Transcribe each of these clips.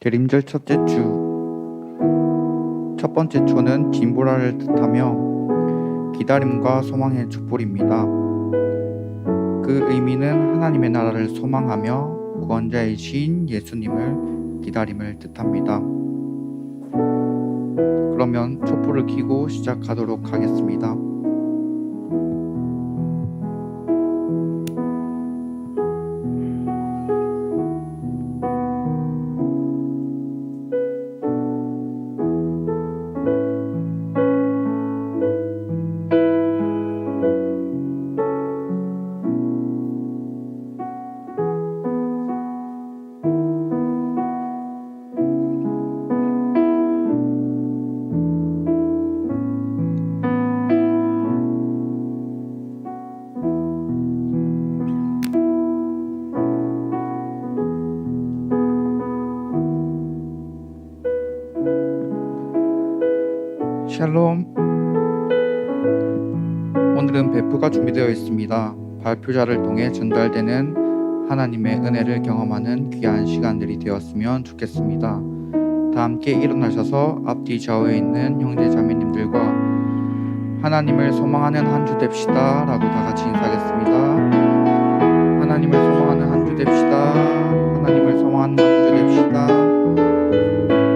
대림절 첫째 주. 첫 번째 초는 진보라를 뜻하며 기다림과 소망의 촛불입니다. 그 의미는 하나님의 나라를 소망하며 구원자이신 예수님을 기다림을 뜻합니다. 그러면 촛불을 켜고 시작하도록 하겠습니다. 샬롬. 오늘은 배프가 준비되어 있습니다. 발표자를 통해 전달되는 하나님의 은혜를 경험하는 귀한 시간들이 되었으면 좋겠습니다. 다 함께 일어나셔서 앞뒤 좌우에 있는 형제 자매님들과 하나님을 소망하는 한 주 됩시다 라고 다 같이 인사하겠습니다. 하나님을 소망하는 한 주 됩시다. 하나님을 소망하는 한 주 됩시다.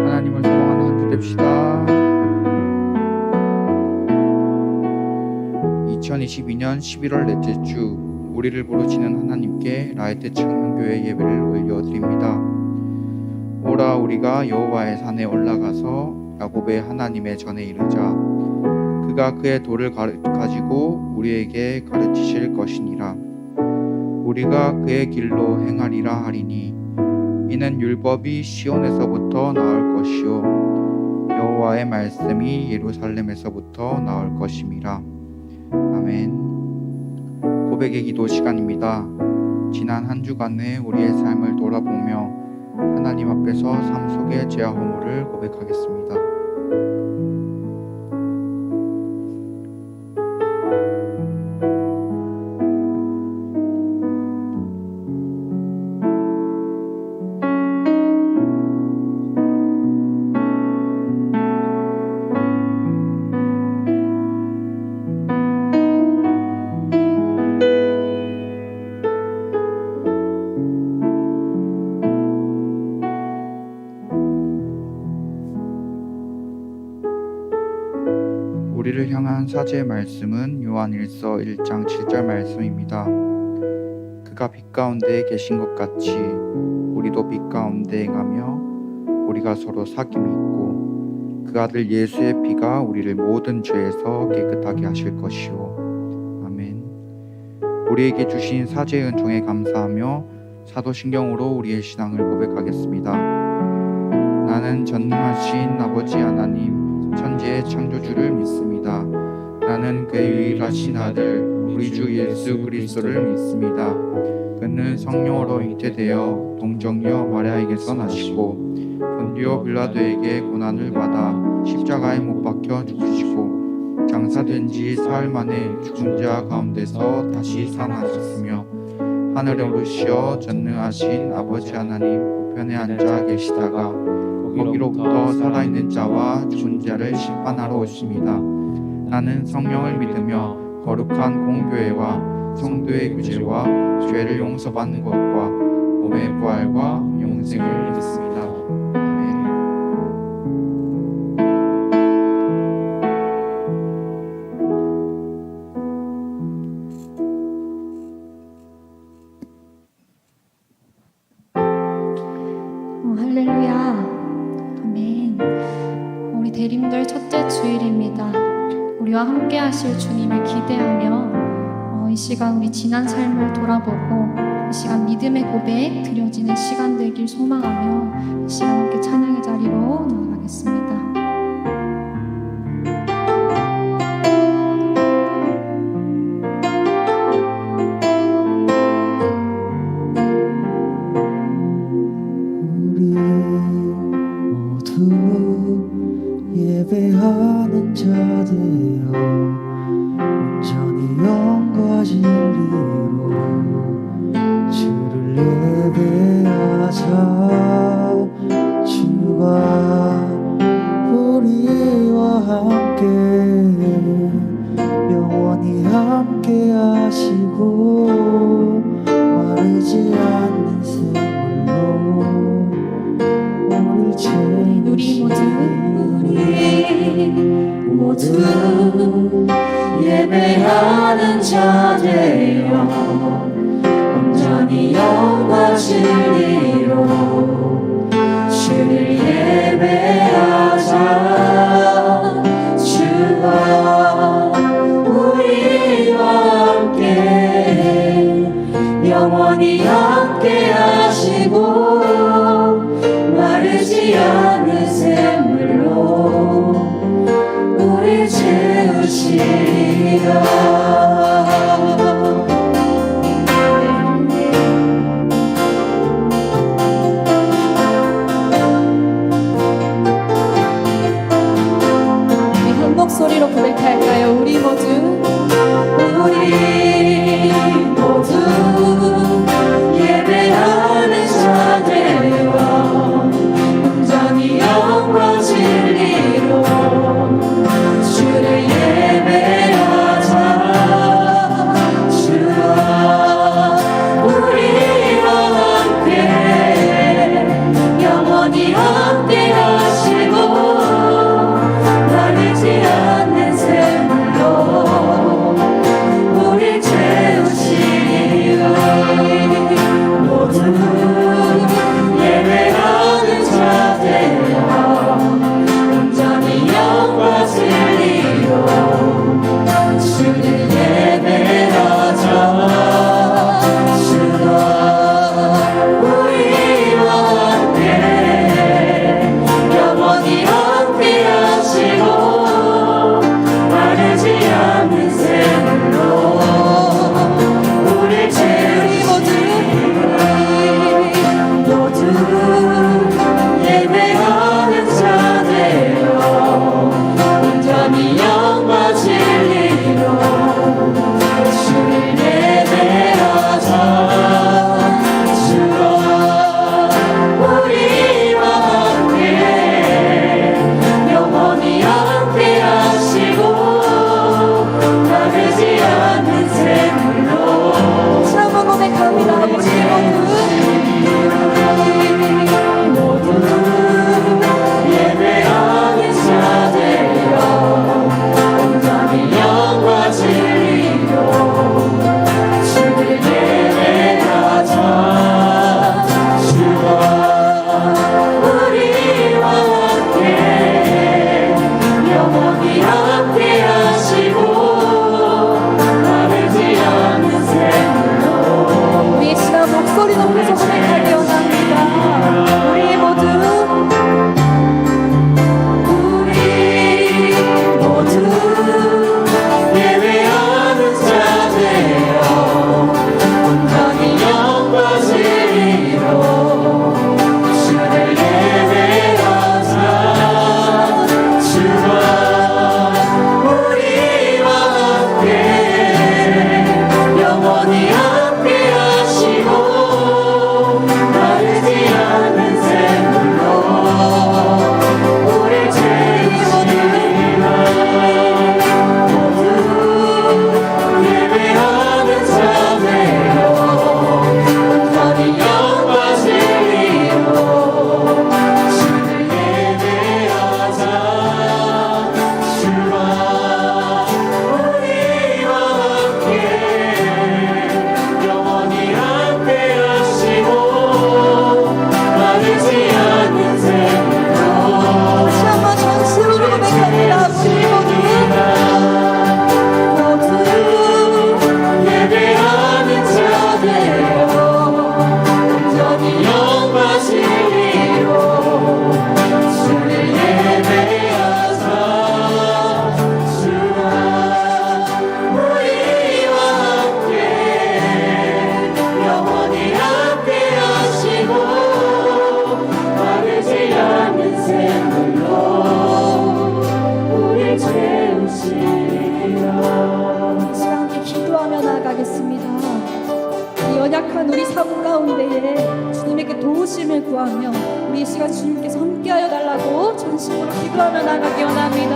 하나님을 소망하는 한 주 됩시다. 2022년 11월 넷째 주, 우리를 부르시는 하나님께 라이트 청년교회 예배를 올려드립니다. 오라 우리가 여호와의 산에 올라가서 야곱의 하나님의 전에 이르자. 그가 그의 도를 가지고 우리에게 가르치실 것이니라. 우리가 그의 길로 행하리라 하리니 이는 율법이 시온에서부터 나올 것이요 여호와의 말씀이 예루살렘에서부터 나올 것임이라. 아멘. 고백의 기도 시간입니다. 지난 한 주간의 우리의 삶을 돌아보며 하나님 앞에서 삶 속의 죄와 허물을 고백하겠습니다. 우리를 향한 사제의 말씀은 요한일서 1장 7절 말씀입니다. 그가 빛 가운데 계신 것 같이 우리도 빛 가운데 행하며 우리가 서로 사귐이 있고 그 아들 예수의 피가 우리를 모든 죄에서 깨끗하게 하실 것이오. 아멘. 우리에게 주신 사제의 은총에 감사하며 사도신경으로 우리의 신앙을 고백하겠습니다. 나는 전능하신 아버지 하나님 천지의 창조주를 믿습니다. 나는 그의 유일하신 아들 우리 주 예수 그리스도를 믿습니다. 그는 성령으로 잉태되어 동정녀 마리아에게서 나시고 본디오 빌라도에게 고난을 받아 십자가에 못 박혀 죽으시고 장사된 지 사흘 만에 죽은 자 가운데서 다시 살아나셨으며 하늘에 오르시어 전능하신 아버지 하나님 우편에 앉아 계시다가 거기로부터 살아있는 자와 죽은 자를 심판하러 오십니다. 나는 성령을 믿으며 거룩한 공교회와 성도의 교제와 죄를 용서받는 것과 몸의 부활과 영생을 믿습니다. 아멘. 할렐루야. 아멘. 우리 대림절 첫째 주일입니다. 우리와 함께 하실 주님을 기대하며 이 시간 우리 지난 삶을 돌아보고 이 시간 믿음의 고백 드려지는 시간 되길 소망하며 이 시간 함께 찬양의 자리로 나아가겠습니다. 예배하는 자 되어 온전히 영과 진리로 주를 예배하자. 주 영과 진리로 주를 예배하자. 주가 우리와 함께 영원히 함께 하시고 마르지 않는 샘물로 우릴 채우시리라. 함께 기도하며 나아가겠습니다. 이 연약한 우리 삶 가운데에 주님에게 도우심을 구하며 우리 이 시간 주님께서 함께하여 달라고 전심으로 기도하며 나아가기 원합니다.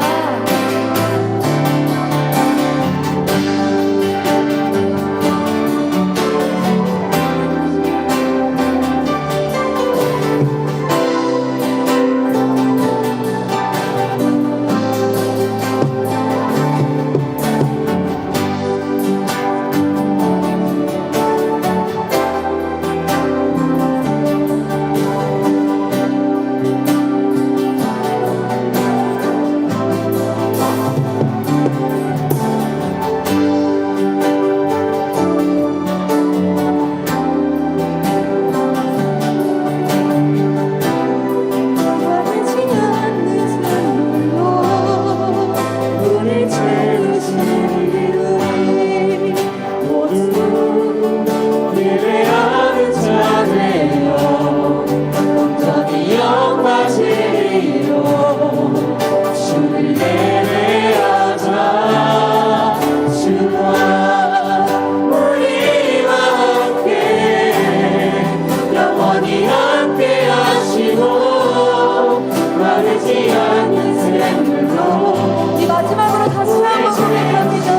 이 마지막으로 다시 한번 고백합니다.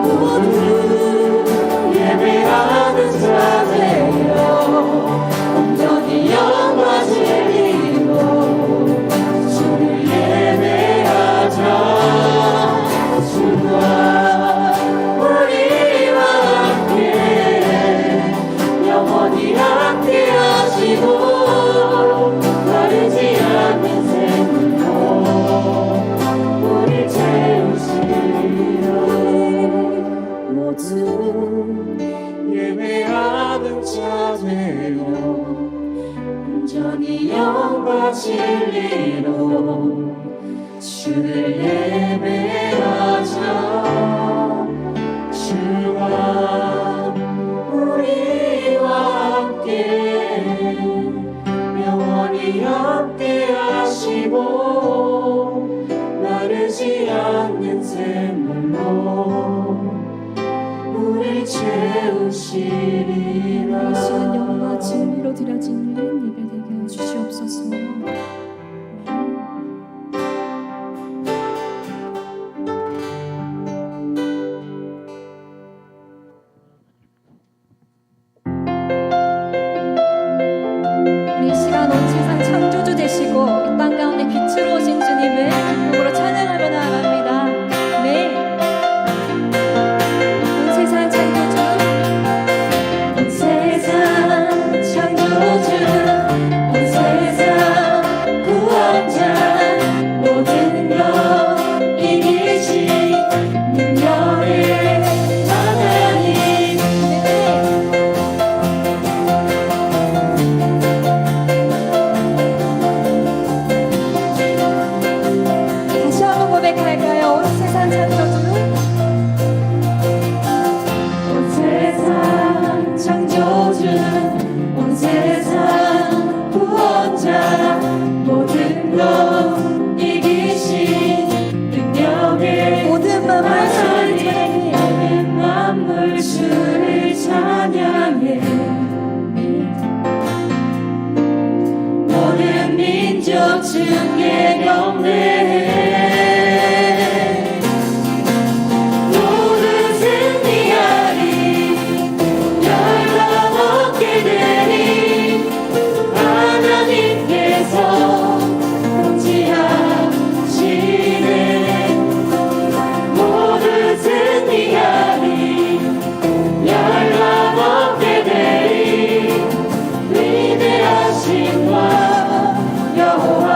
모두 예배하는 자들여 온전히 영과 진리로 주를 예배하자. 주와 우리와 함께 영원히 함께 하시고 마르지 않는 샘물로 우릴 채우시리라. 모두 예배하는 자들여 온전히 영과 진리로 주를 예배하자. 주와 우리와 함께 영원히 함께 하시고 마르지 않는 샘물로 우릴 채우시리라. 이 시간 영과 진리로 드려지는 예배되게 하여 주시옵소서. 우리 이 시간 온 세상 창조주 되시고 이 땅 가운데 빛으로 오신 주님을 기쁨으로 찬양하며 나아갑니다. 네. 온 세상 창조주, 온 세상 창조주 온 세상 구원자 모든 것 이기신 능력의 하나님. 다시 한번 고백할까요? 온 세상 창조주, 온 세상 창조주 온 세상 구원자 모든 것 이기신 능력의 모든 만물 주를 하나님. 찬양해. 모든 만물 주를 찬양해. 모든 민족 주께 경배해. 모두 승리하리 열방 얻게 되리. 하나님께서 통치하시네. 모두 승리하리 열방 얻게 되리. 위대하신 왕 여호와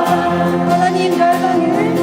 하나님 열방을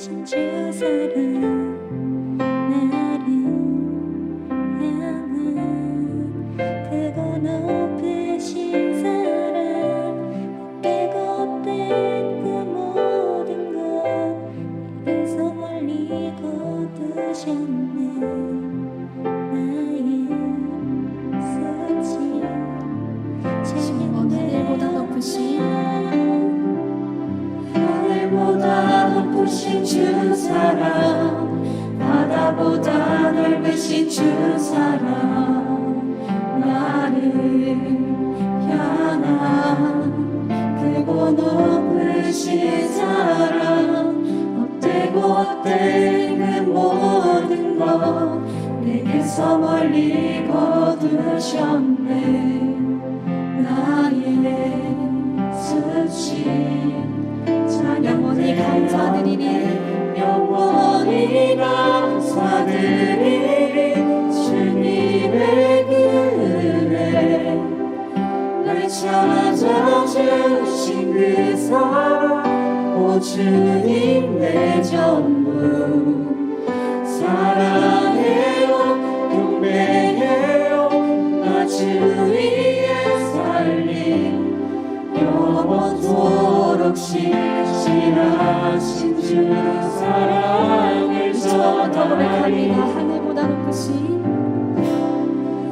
주신 주 사랑 나를 향한 크고 높으신 사랑 깨고 뗀 그 모든 것 입에서 멀리 거두셨네 나의 수치 지금은 하늘보다 높으신 하늘보다 높으신 주 사랑 바다보다 넓으신 주 사랑 나를 향한 크고 높으신 사랑 헛되고 헛된 그 모든 것 내게서 멀리 거두셨네 나의 수치 영원히 감사드리리 영원히 감사드리리 주님의 은혜 날 찾아주신 그 사랑 오 주님 내 전부 사랑해요 경배해요 나 주 위에 살림 영원토록 신실하신 주 사랑을 전하리 하늘보다 높으신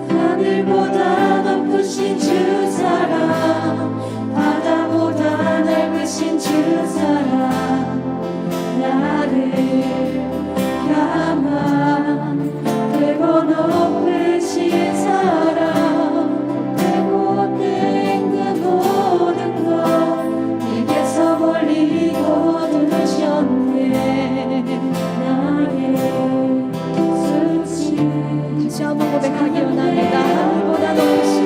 하늘보다 높으신 주 사랑 바다보다 넓으신 주 사랑 나를 향한 크고 높으신 사랑 되고 된 그 모든 것 내게서 멀리 거두셨네 나의 수치 다시 한번 고백하기 원합니다. 하늘보다 높으신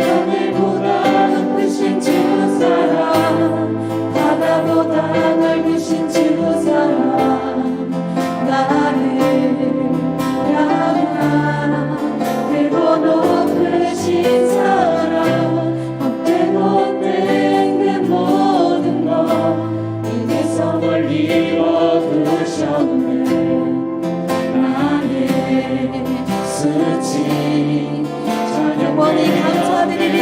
하늘보다 높으신 주 사랑 바다보다 넓으신 주 사랑 나를 향한 크고 높으신 사랑 헛되고 된 그 모든 것 입에서 멀리 거두셨네 나의 수치 영원히 감사드리리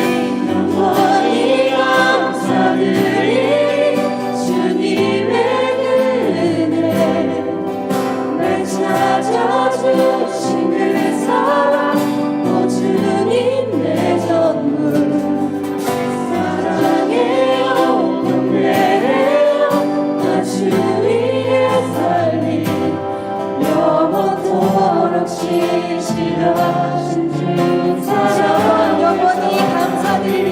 영원히 감사드리리 주님의 은혜 날 찾아주신 그 사랑 오 주님 내 전부 사랑해요 경배해요 나 주 위에 살림 영원토록 신실하신 주 사랑 영원히 감사드리리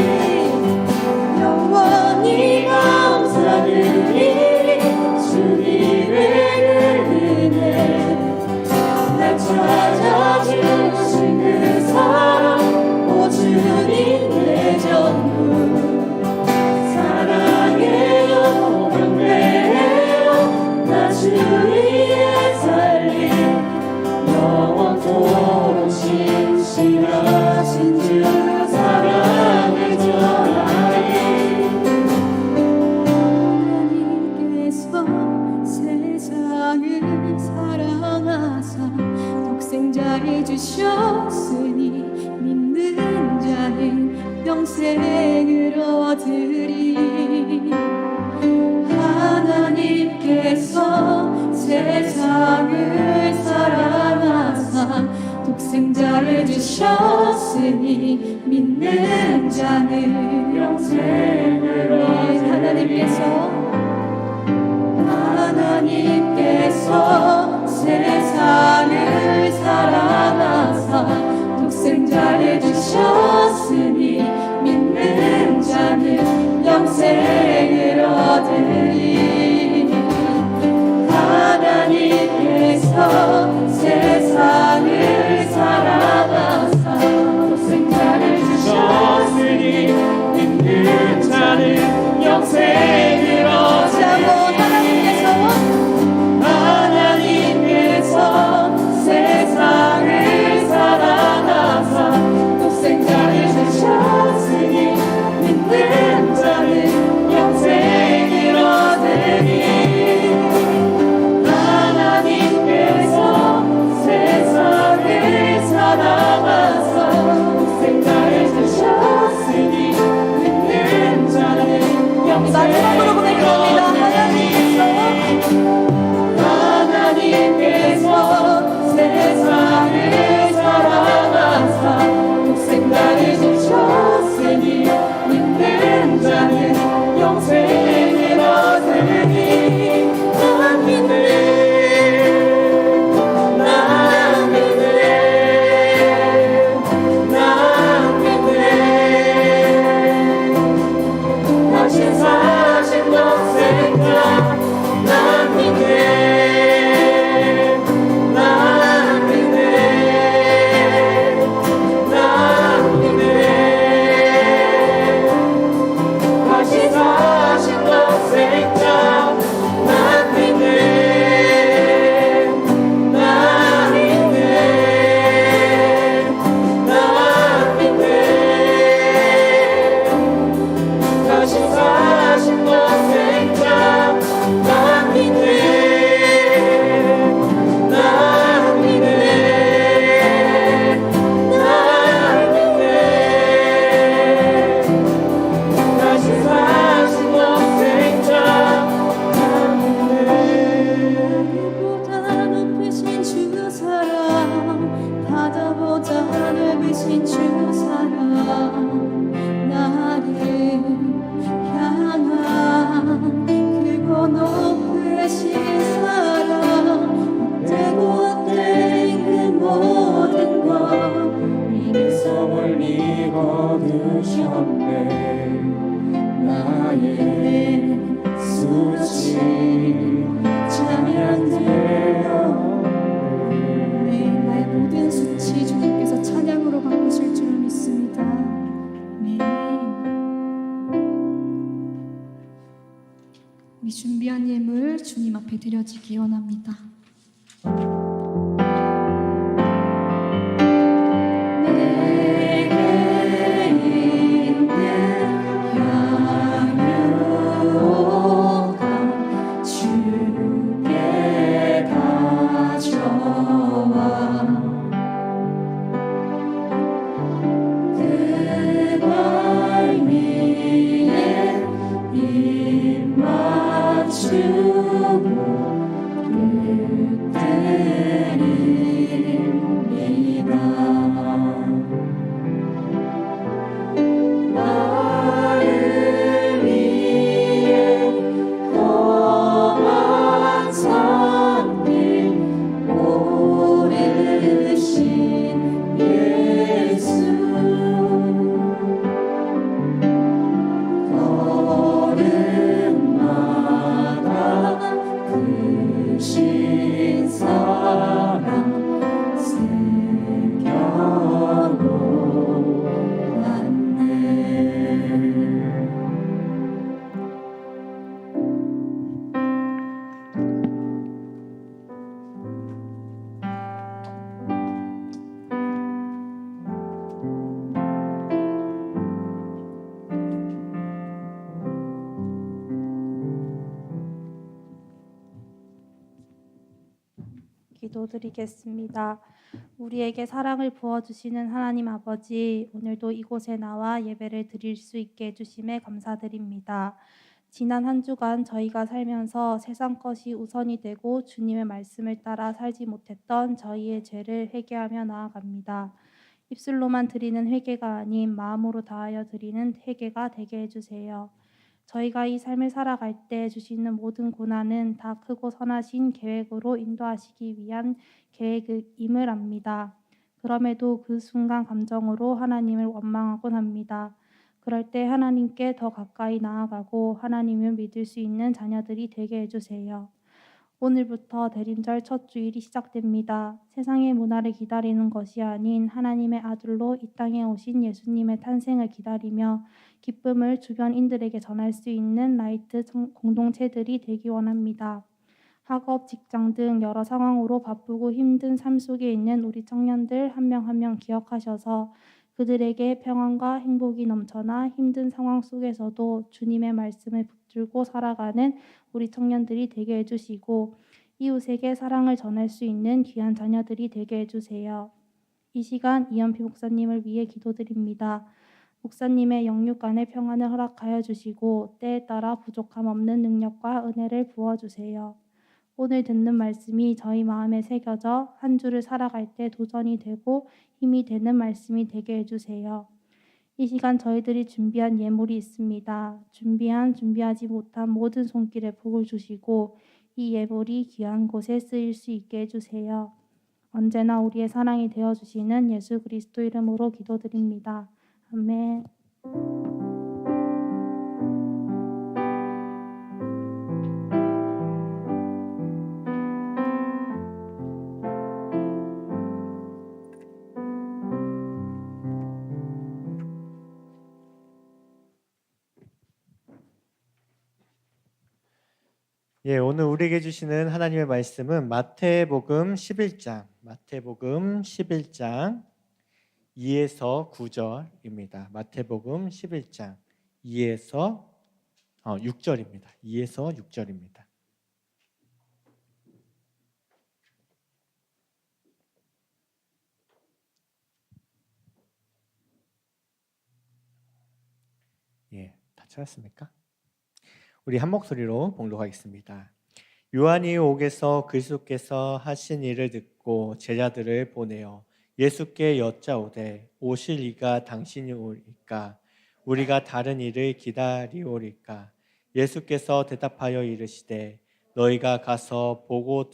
영원히 감사드리리 주님의 은혜 날 찾아주신 그 사랑 오 주님 내 전부 사랑해요 경배해요 나 주 위에 살림 영원토록 신실하신 주 사랑을 전하리 하나님께서 세상을 사랑하사 독생자를 주셨으니 믿는 자는 영생을 얻으리 하나님께서 세상을 사랑하사 독생자를 주셨으니 믿는 자는 영생을 얻으리 하나님께서 세상을 사랑하사 독생자를 주셨으니 믿는 자는 영생을 얻으리 하나님께서 세상을 사랑하사 독생자를 주셨으니 믿는 자는 영생을 얻으리 하나님께서 세상을 사랑하사 독생자를 주셨으니 믿는 자는 영생을 얻으리 크신 주 사랑 나를 향한 크고 높으신 사랑 되고 헛된 그 모든 것 이에서 멀리 거두셨네 나의 수치 찬양되어 네, 나의 모든 수치 주님께서 찬양으로 바꾸실 줄 믿습니다. 네. 우리 준비한 예물 주님 앞에 드려지기 원합니다. 내게 있는 향유가 주께 가져와 그발 위에 입 맞추고 드립니다. 나를 위해 험한 산길 오르신 예수 걸음마다 크신 사랑 기도드리겠습니다. 우리에게 사랑을 부어주시는 하나님 아버지, 오늘도 이곳에 나와 예배를 드릴 수 있게 해주심에 감사드립니다. 지난 한 주간 저희가 살면서 세상 것이 우선이 되고 주님의 말씀을 따라 살지 못했던 저희의 죄를 회개하며 나아갑니다. 입술로만 드리는 회개가 아닌 마음으로 다하여 드리는 회개가 되게 해주세요. 저희가 이 삶을 살아갈 때 주시는 모든 고난은 다 크고 선하신 계획으로 인도하시기 위한 계획임을 압니다. 그럼에도 그 순간 감정으로 하나님을 원망하곤 합니다. 그럴 때 하나님께 더 가까이 나아가고 하나님을 믿을 수 있는 자녀들이 되게 해주세요. 오늘부터 대림절 첫 주일이 시작됩니다. 세상의 문화를 기다리는 것이 아닌 하나님의 아들로 이 땅에 오신 예수님의 탄생을 기다리며 기쁨을 주변인들에게 전할 수 있는 라이트 공동체들이 되기 원합니다. 학업, 직장 등 여러 상황으로 바쁘고 힘든 삶 속에 있는 우리 청년들 한 명 한 명 기억하셔서 그들에게 평안과 행복이 넘쳐나 힘든 상황 속에서도 주님의 말씀을 붙들고 살아가는 우리 청년들이 되게 해주시고 이웃에게 사랑을 전할 수 있는 귀한 자녀들이 되게 해주세요. 이 시간 이연피 목사님을 위해 기도드립니다. 목사님의 영육 안의 평안을 허락하여 주시고 때에 따라 부족함 없는 능력과 은혜를 부어주세요. 오늘 듣는 말씀이 저희 마음에 새겨져 한 주를 살아갈 때 도전이 되고 힘이 되는 말씀이 되게 해주세요. 이 시간 저희들이 준비한 예물이 있습니다. 준비하지 못한 모든 손길에 복을 주시고 이 예물이 귀한 곳에 쓰일 수 있게 해주세요. 언제나 우리의 사랑이 되어주시는 예수 그리스도 이름으로 기도드립니다. 아멘. 예, 오늘 우리에게 주시는 하나님의 말씀은 마태복음 11장 2에서 9절입니다. 마태복음 11장 2에서 6절입니다. 2에서 6절입니다. 예, 다 찾았습니까? 우리 한 목소리로 봉독하겠습니다. 요한이 옥에서 그리스도께서 하신 일을 듣고 제자들을 보내어 예수께 여짜오되 오실 이가 당신이 오리까 우리가 다른 이를 기다리오리까 예수께서 대답하여 이르시되 너희가 가서 보고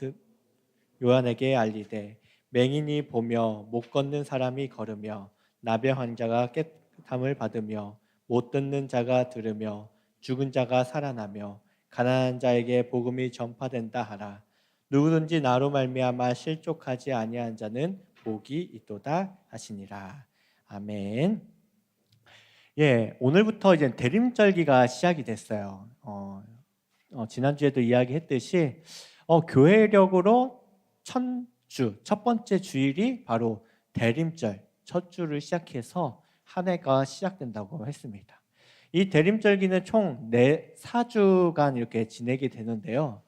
요한에게 알리되 맹인이 보며 못 걷는 사람이 걸으며 나병 환자가 깨끗함을 받으며 못 듣는 자가 들으며 죽은 자가 살아나며 가난한 자에게 복음이 전파된다 하라. 누구든지 나로 말미암아 실족하지 아니한 자는 복이 있도다 하시니라. 아멘. 예, 오늘부터 이제 대림절기가 시작이 됐어요. 지난주에도 이야기했듯이 교회력으로 첫 번째 주일이 바로 대림절 첫 주를 시작해서 한 해가 시작된다고 했습니다. 이 대림절기는 총 4주간 이렇게 지내게 되는데요.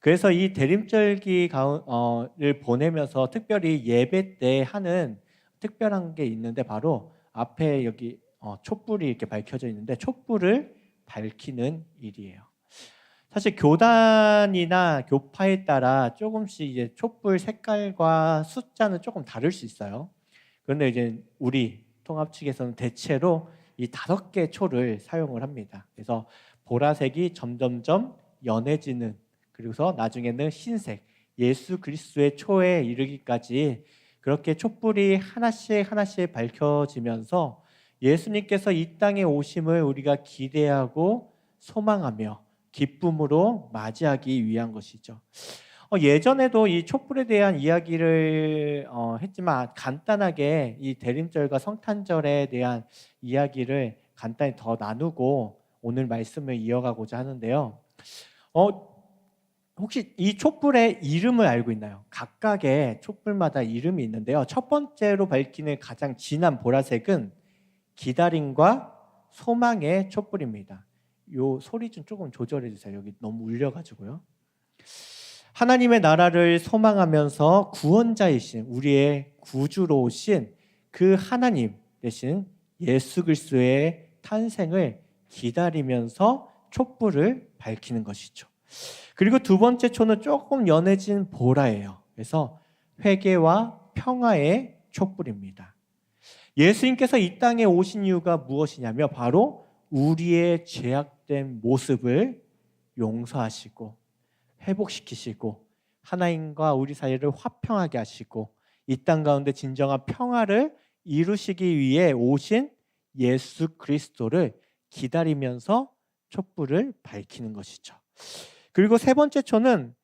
그래서 이 대림절기를 보내면서 특별히 예배 때 하는 특별한 게 있는데 바로 앞에 여기 촛불이 이렇게 밝혀져 있는데 촛불을 밝히는 일이에요. 사실 교단이나 교파에 따라 조금씩 이제 촛불 색깔과 숫자는 조금 다를 수 있어요. 그런데 이제 우리 통합 측에서는 대체로 이 5개 초를 사용을 합니다. 그래서 보라색이 점점점 연해지는 그리고서 나중에는 흰색 예수 그리스도의 초에 이르기까지 그렇게 촛불이 하나씩 하나씩 밝혀지면서 예수님께서 이 땅에 오심을 우리가 기대하고 소망하며 기쁨으로 맞이하기 위한 것이죠. 예전에도 이 촛불에 대한 이야기를 했지만 간단하게 이 대림절과 성탄절에 대한 이야기를 간단히 더 나누고 오늘 말씀을 이어가고자 하는데요. 혹시 이 촛불의 이름을 알고 있나요? 각각의 촛불마다 이름이 있는데요. 첫 번째로 밝히는 가장 진한 보라색은 기다림과 소망의 촛불입니다. 요 소리 좀 조금 조절해 주세요. 여기 너무 울려가지고요. 하나님의 나라를 소망하면서 구원자이신 우리의 구주로 오신 그 하나님 대신 예수 그리스도의 탄생을 기다리면서 촛불을 밝히는 것이죠. 그리고 두 번째 초는 조금 연해진 보라예요. 그래서 회개와 평화의 촛불입니다. 예수님께서 이 땅에 오신 이유가 무엇이냐면 바로 우리의 죄악된 모습을 용서하시고 회복시키시고 하나님과 우리 사이를 화평하게 하시고 이 땅 가운데 진정한 평화를 이루시기 위해 오신 예수 그리스도를 기다리면서 촛불을 밝히는 것이죠. 그리고 세 번째 초는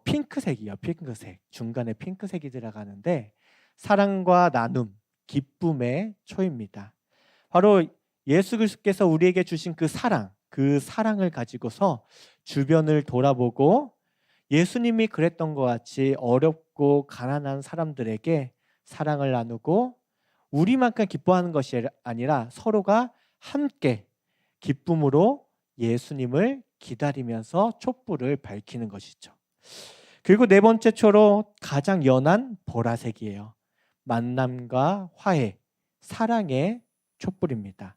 핑크색이에요. 핑크색. 중간에 핑크색이 들어가는데 사랑과 나눔, 기쁨의 초입니다. 바로 예수 그리스도께서 우리에게 주신 그 사랑을 가지고서 주변을 돌아보고 예수님이 그랬던 것 같이 어렵고 가난한 사람들에게 사랑을 나누고 우리만큼 기뻐하는 것이 아니라 서로가 함께 기쁨으로 예수님을 기다리면서 촛불을 밝히는 것이죠. 그리고 네 번째 초로 가장 연한 보라색이에요. 만남과 화해, 사랑의 촛불입니다.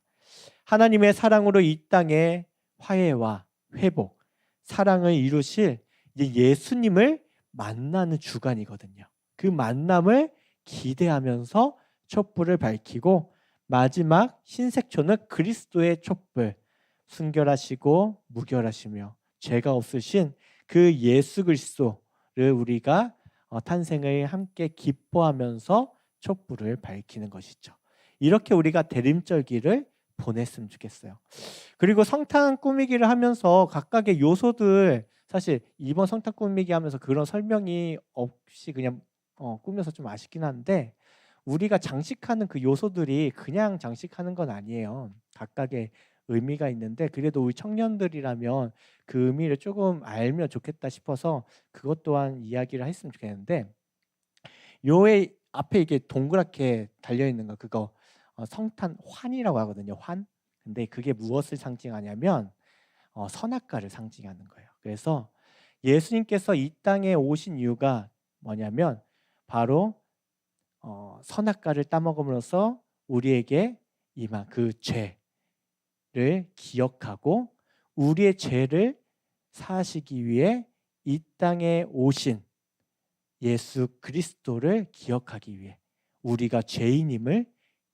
하나님의 사랑으로 이 땅에 화해와 회복, 사랑을 이루실 예수님을 만나는 주간이거든요. 그 만남을 기대하면서 촛불을 밝히고 마지막 흰색초는 그리스도의 촛불, 순결하시고 무결하시며 죄가 없으신 그 예수 그리스도를 우리가 탄생을 함께 기뻐하면서 촛불을 밝히는 것이죠. 이렇게 우리가 대림절기를 보냈으면 좋겠어요. 그리고 성탄 꾸미기를 하면서 각각의 요소들 사실 이번 성탄 꾸미기 하면서 그런 설명이 없이 그냥 꾸며서 좀 아쉽긴 한데 우리가 장식하는 그 요소들이 그냥 장식하는 건 아니에요. 각각의 의미가 있는데 그래도 우리 청년들이라면 그 의미를 조금 알면 좋겠다 싶어서 그것 또한 이야기를 했으면 좋겠는데 요의 앞에 이게 동그랗게 달려있는 거 그거 성탄 환이라고 하거든요. 환. 근데 그게 무엇을 상징하냐면 선악과를 상징하는 거예요. 그래서 예수님께서 이 땅에 오신 이유가 뭐냐면 바로 선악과를 따먹음으로써 우리에게 임한 그 죄를 기억하고 우리의 죄를 사하시기 위해 이 땅에 오신 예수 그리스도를 기억하기 위해 우리가 죄인임을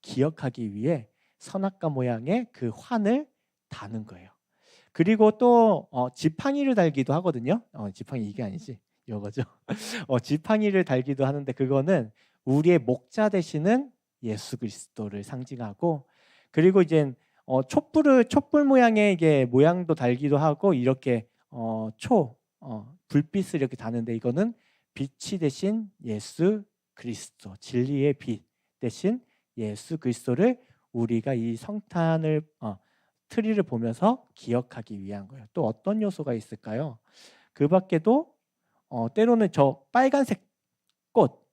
기억하기 위해 선악과 모양의 그 환을 다는 거예요. 그리고 또 지팡이를 달기도 하거든요. 지팡이 이게 아니지, 이거죠. 지팡이를 달기도 하는데 그거는 우리의 목자 되시는 예수 그리스도를 상징하고, 그리고 이제 촛불 모양의 이게 모양도 달기도 하고, 이렇게 불빛을 이렇게 다는데 이거는 빛이 되신 예수 그리스도, 진리의 빛 대신 예수 그리스도를 우리가 이 성탄을 트리를 보면서 기억하기 위한 거예요. 또 어떤 요소가 있을까요? 그 밖에도 때로는 저 빨간색 꽃,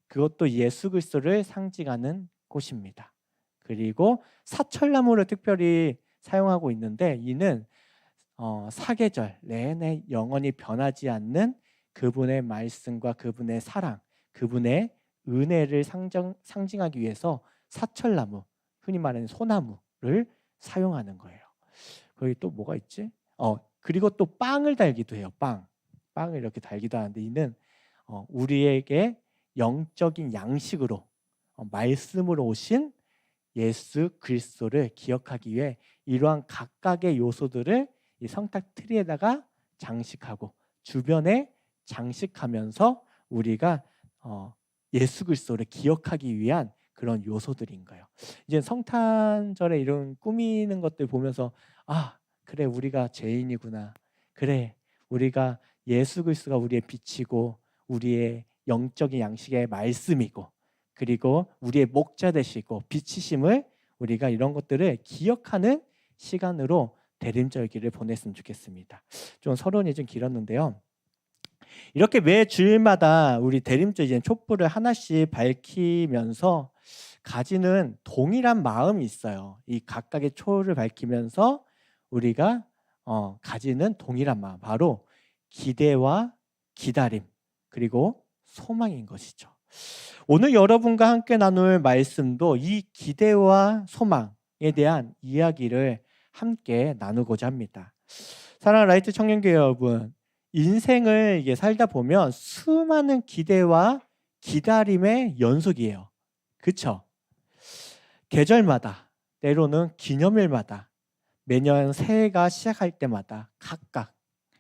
그것도 예수 그리스도를 상징하는 꽃입니다. 그리고 사철나무를 특별히 사용하고 있는데, 이는 사계절 내내 영원히 변하지 않는 그분의 말씀과 그분의 사랑, 그분의 은혜를 상징하기 위해서 사철나무, 흔히 말하는 소나무를 사용하는 거예요. 거기 또 뭐가 있지? 그리고 또 빵을 달기도 해요. 빵을 이렇게 달기도 하는데, 이는 우리에게 영적인 양식으로 말씀으로 오신 예수 그리스도를 기억하기 위해 이러한 각각의 요소들을 이 성탁 트리에다가 장식하고 주변에 장식하면서 우리가 예수 그리스도를 기억하기 위한 그런 요소들인 거예요. 이제 성탄절에 이런 꾸미는 것들 보면서 그래, 우리가 죄인이구나. 그래, 우리가 예수 그리스도가 우리의 빛이고 우리의 영적인 양식의 말씀이고, 그리고 우리의 목자 되시고 빛이심을 우리가 이런 것들을 기억하는 시간으로 대림절기를 보냈으면 좋겠습니다. 좀 서론이 좀 길었는데요. 이렇게 매 주일마다 우리 대림절 이제 촛불을 하나씩 밝히면서 가지는 동일한 마음이 있어요. 이 각각의 초를 밝히면서 우리가 가지는 동일한 마음, 바로 기대와 기다림 그리고 소망인 것이죠. 오늘 여러분과 함께 나눌 말씀도 이 기대와 소망에 대한 이야기를 함께 나누고자 합니다. 사랑하는 라이트 청년교회 여러분, 인생을 이게 살다 보면 수많은 기대와 기다림의 연속이에요. 그렇죠? 계절마다, 때로는 기념일마다, 매년 새해가 시작할 때마다 각각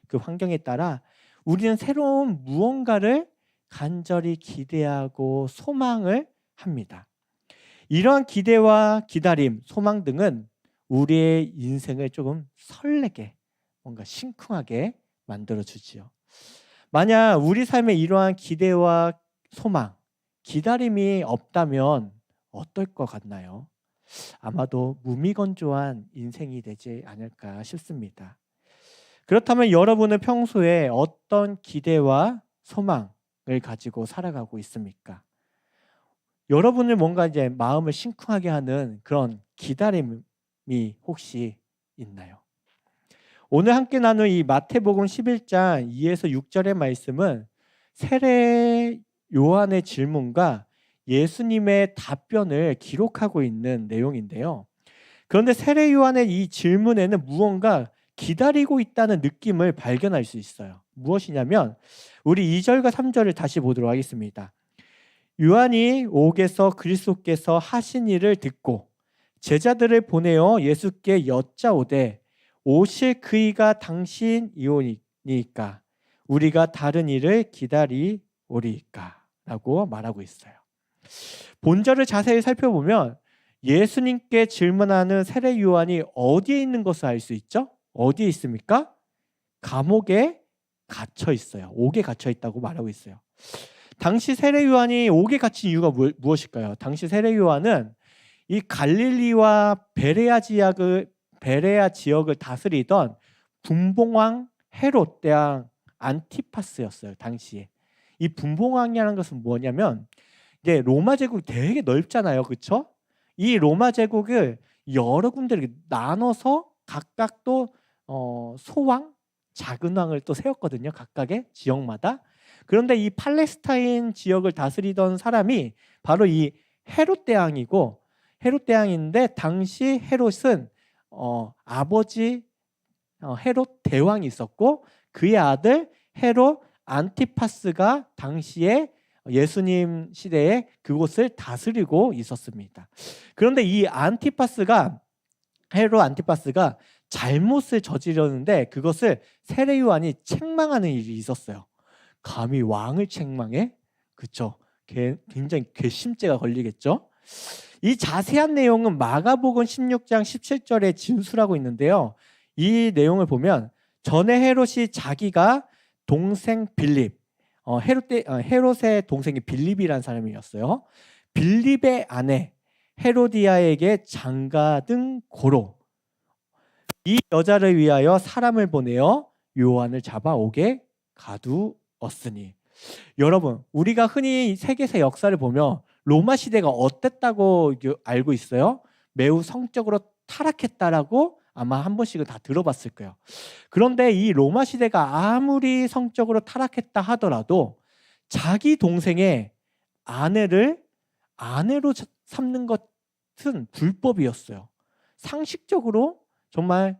그 환경에 따라 우리는 새로운 무언가를 간절히 기대하고 소망을 합니다. 이러한 기대와 기다림, 소망 등은 우리의 인생을 조금 설레게, 뭔가 심쿵하게 만들어주지요. 만약 우리 삶에 이러한 기대와 소망, 기다림이 없다면 어떨 것 같나요? 아마도 무미건조한 인생이 되지 않을까 싶습니다. 그렇다면 여러분은 평소에 어떤 기대와 소망을 가지고 살아가고 있습니까? 여러분을 뭔가 이제 마음을 심쿵하게 하는 그런 기다림이 혹시 있나요? 오늘 함께 나눌 이 마태복음 11장 2에서 6절의 말씀은 세례 요한의 질문과 예수님의 답변을 기록하고 있는 내용인데요. 그런데 세례 요한의 이 질문에는 무언가 기다리고 있다는 느낌을 발견할 수 있어요. 무엇이냐면 우리 2절과 3절을 다시 보도록 하겠습니다. 요한이 옥에서 그리스도께서 하신 일을 듣고 제자들을 보내어 예수께 여짜오되 오실 그이가 당신이오니까 우리가 다른 일을 기다리오리까 라고 말하고 있어요. 본절을 자세히 살펴보면 예수님께 질문하는 세례 요한이 어디에 있는 것을 알 수 있죠? 어디에 있습니까? 감옥에 갇혀 있어요. 옥에 갇혀 있다고 말하고 있어요. 당시 세례 요한이 옥에 갇힌 이유가 무엇일까요? 당시 세례 요한은 이 갈릴리와 베레아 지역을 다스리던 분봉왕 헤롯 대왕 안티파스였어요. 당시에. 이 분봉왕이라는 것은 뭐냐면 이제 로마 제국이 되게 넓잖아요. 그렇죠? 이 로마 제국을 여러 군데를 나눠서 각각 또 소왕, 작은 왕을 또 세웠거든요. 각각의 지역마다. 그런데 이 팔레스타인 지역을 다스리던 사람이 바로 이 헤롯 대왕이고, 헤롯 대왕인데 당시 헤롯은 아버지 헤롯 대왕이 있었고 그의 아들 헤롯 안티파스가 당시에 예수님 시대에 그곳을 다스리고 있었습니다. 그런데 이 헤롯 안티파스가 잘못을 저지르는데 그것을 세례 요한이 책망하는 일이 있었어요. 감히 왕을 책망해? 그쵸? 굉장히 괘씸죄가 걸리겠죠? 이 자세한 내용은 마가복음 16장 17절에 진술하고 있는데요. 이 내용을 보면 전에 헤롯이 자기가 동생 빌립, 헤롯의 동생이 빌립이라는 사람이었어요. 빌립의 아내 헤로디아에게 장가든 고로 이 여자를 위하여 사람을 보내어 요한을 잡아오게 가두었으니. 여러분, 우리가 흔히 세계사 역사를 보면 로마 시대가 어땠다고 알고 있어요? 매우 성적으로 타락했다라고 아마 한 번씩은 다 들어봤을 거예요. 그런데 이 로마 시대가 아무리 성적으로 타락했다 하더라도 자기 동생의 아내를 아내로 삼는 것은 불법이었어요. 상식적으로 정말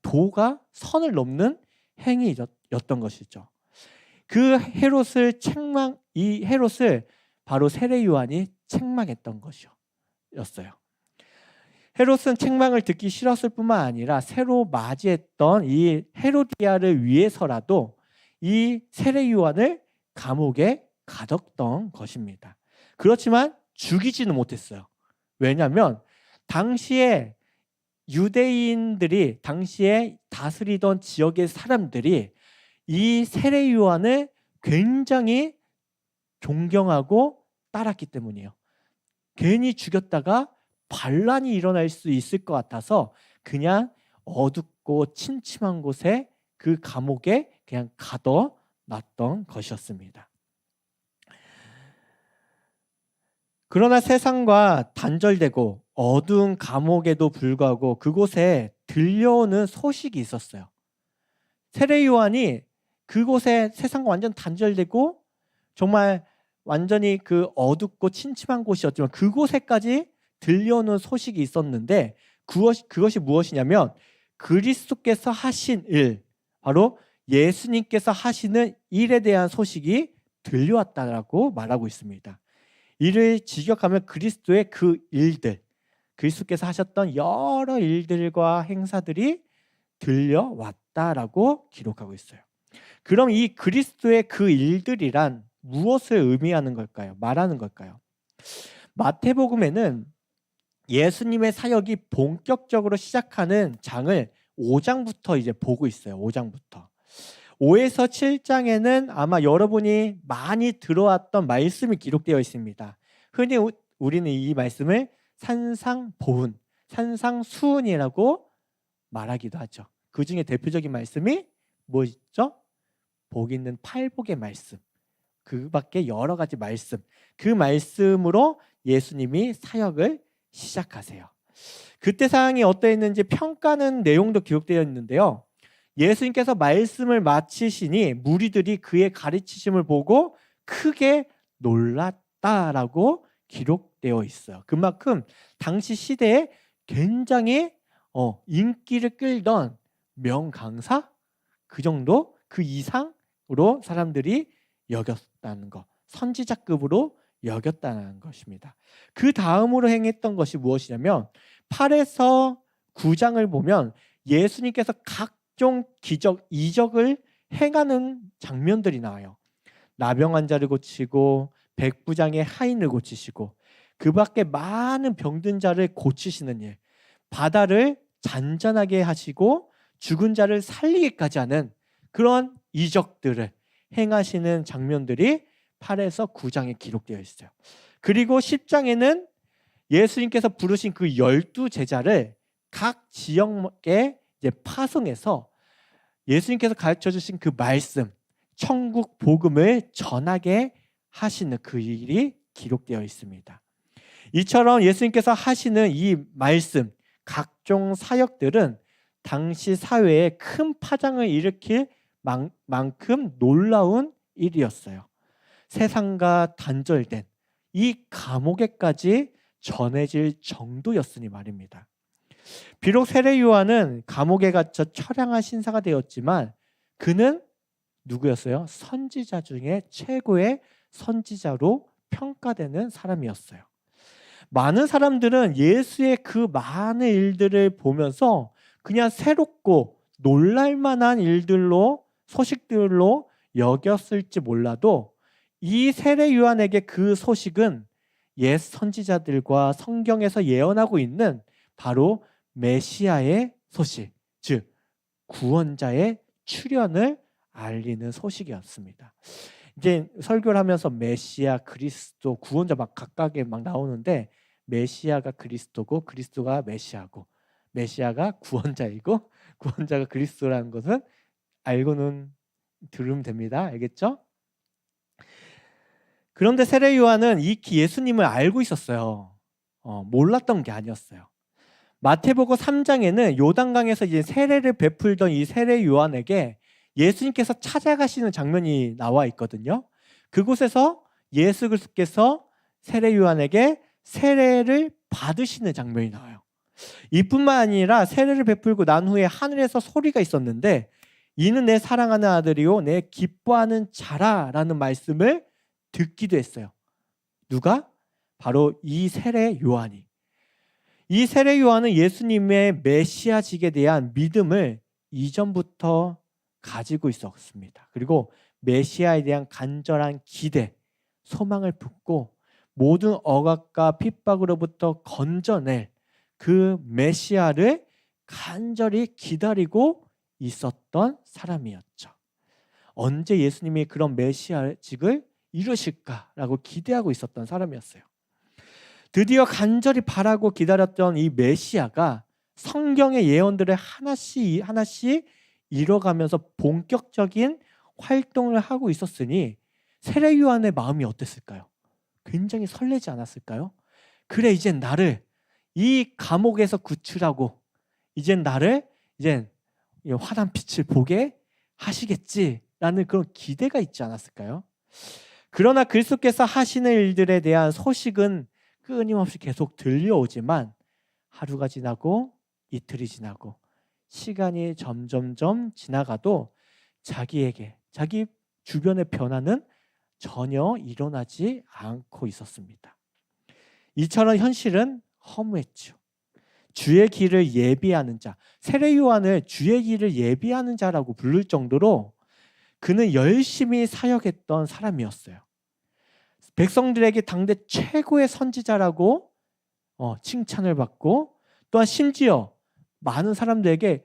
도가 선을 넘는 행위였던 것이죠. 그 이 헤롯을 바로 세례 요한이 책망했던 것이었어요. 헤롯은 책망을 듣기 싫었을 뿐만 아니라 새로 맞이했던 이 헤로디아를 위해서라도 이 세례 요한을 감옥에 가뒀던 것입니다. 그렇지만 죽이지는 못했어요. 왜냐하면 당시에 유대인들이, 당시에 다스리던 지역의 사람들이 이 세례 요한을 굉장히 존경하고 따랐기 때문이에요. 괜히 죽였다가 반란이 일어날 수 있을 것 같아서 그냥 어둡고 침침한 곳에 그 감옥에 그냥 가둬놨던 것이었습니다. 그러나 세상과 단절되고 어두운 감옥에도 불구하고 그곳에 들려오는 소식이 있었어요. 세례 요한이 그곳에 세상과 완전 단절되고 정말 완전히 그 어둡고 침침한 곳이었지만 그곳에까지 들려오는 소식이 있었는데 그것이 무엇이냐면 그리스도께서 하신 일, 바로 예수님께서 하시는 일에 대한 소식이 들려왔다라고 말하고 있습니다. 이를 직역하면 그리스도의 그 일들, 그리스도께서 하셨던 여러 일들과 행사들이 들려왔다라고 기록하고 있어요. 그럼 이 그리스도의 그 일들이란 무엇을 의미하는 걸까요? 말하는 걸까요? 마태복음에는 예수님의 사역이 본격적으로 시작하는 장을 5장부터 이제 보고 있어요. 5장부터. 5에서 7장에는 아마 여러분이 많이 들어왔던 말씀이 기록되어 있습니다. 흔히 우리는 이 말씀을 산상보훈, 산상수훈이라고 말하기도 하죠. 그 중에 대표적인 말씀이 뭐죠? 복 있는 팔복의 말씀. 그 밖에 여러 가지 말씀. 그 말씀으로 예수님이 사역을 시작하세요. 그때 상황이 어떠했는지 평가하는 내용도 기록되어 있는데요. 예수님께서 말씀을 마치시니 무리들이 그의 가르치심을 보고 크게 놀랐다라고 기록되어 있어요. 그만큼 당시 시대에 굉장히 인기를 끌던 명강사, 그 정도, 그 이상으로 사람들이 여겼다는 것, 선지자급으로 여겼다는 것입니다. 그 다음으로 행했던 것이 무엇이냐면 8에서 9장을 보면 예수님께서 각종 기적, 이적을 행하는 장면들이 나와요. 나병 환자를 고치고 백부장의 하인을 고치시고 그 밖에 많은 병든 자를 고치시는 일, 바다를 잔잔하게 하시고 죽은 자를 살리기까지 하는 그런 이적들을 행하시는 장면들이 8에서 9장에 기록되어 있어요. 그리고 10장에는 예수님께서 부르신 그 12제자를 각 지역에 이제 파송해서 예수님께서 가르쳐 주신 그 말씀, 천국 복음을 전하게 하시는 그 일이 기록되어 있습니다. 이처럼 예수님께서 하시는 이 말씀, 각종 사역들은 당시 사회에 큰 파장을 일으킬 만큼 놀라운 일이었어요. 세상과 단절된 이 감옥에까지 전해질 정도였으니 말입니다. 비록 세례 요한은 감옥에 갇혀 처량한 신사가 되었지만 그는 누구였어요? 선지자 중에 최고의 선지자로 평가되는 사람이었어요. 많은 사람들은 예수의 그 많은 일들을 보면서 그냥 새롭고 놀랄만한 일들로, 소식들로 여겼을지 몰라도 이 세례 요한에게 그 소식은 옛 선지자들과 성경에서 예언하고 있는 바로 메시아의 소식, 즉 구원자의 출현을 알리는 소식이었습니다. 이제 설교를 하면서 메시아, 그리스도, 구원자 막 각각에 막 나오는데 메시아가 그리스도고 그리스도가 메시아고 메시아가 구원자이고 구원자가 그리스도라는 것은 알고는 들으면 됩니다. 알겠죠? 그런데 세례 요한은 이 예수님을 알고 있었어요. 몰랐던 게 아니었어요. 마태복음 3장에는 요단강에서 이제 세례를 베풀던 이 세례 요한에게 예수님께서 찾아가시는 장면이 나와 있거든요. 그곳에서 예수 그리스도께서 세례 요한에게 세례를 받으시는 장면이 나와요. 이뿐만 아니라 세례를 베풀고 난 후에 하늘에서 소리가 있었는데 이는 내 사랑하는 아들이요 내 기뻐하는 자라라는 말씀을 듣기도 했어요. 누가? 바로 이 세례 요한이. 이 세례 요한은 예수님의 메시아직에 대한 믿음을 이전부터 가지고 있었습니다. 그리고 메시아에 대한 간절한 기대, 소망을 품고 모든 억압과 핍박으로부터 건져낼 그 메시아를 간절히 기다리고 있었던 사람이었죠. 언제 예수님이 그런 메시아직을 이루실까라고 기대하고 있었던 사람이었어요. 드디어 간절히 바라고 기다렸던 이 메시아가 성경의 예언들을 하나씩 하나씩 이뤄가면서 본격적인 활동을 하고 있었으니 세례 요한의 마음이 어땠을까요? 굉장히 설레지 않았을까요? 그래, 이젠 나를 이 감옥에서 구출하고 이젠 나를 이젠 환한 빛을 보게 하시겠지라는 그런 기대가 있지 않았을까요? 그러나 그리스도께서 하시는 일들에 대한 소식은 끊임없이 계속 들려오지만 하루가 지나고 이틀이 지나고 시간이 점점점 지나가도 자기에게, 자기 주변의 변화는 전혀 일어나지 않고 있었습니다. 이처럼 현실은 허무했죠. 주의 길을 예비하는 자, 세례 요한을 주의 길을 예비하는 자라고 부를 정도로 그는 열심히 사역했던 사람이었어요. 백성들에게 당대 최고의 선지자라고 칭찬을 받고 또한 심지어 많은 사람들에게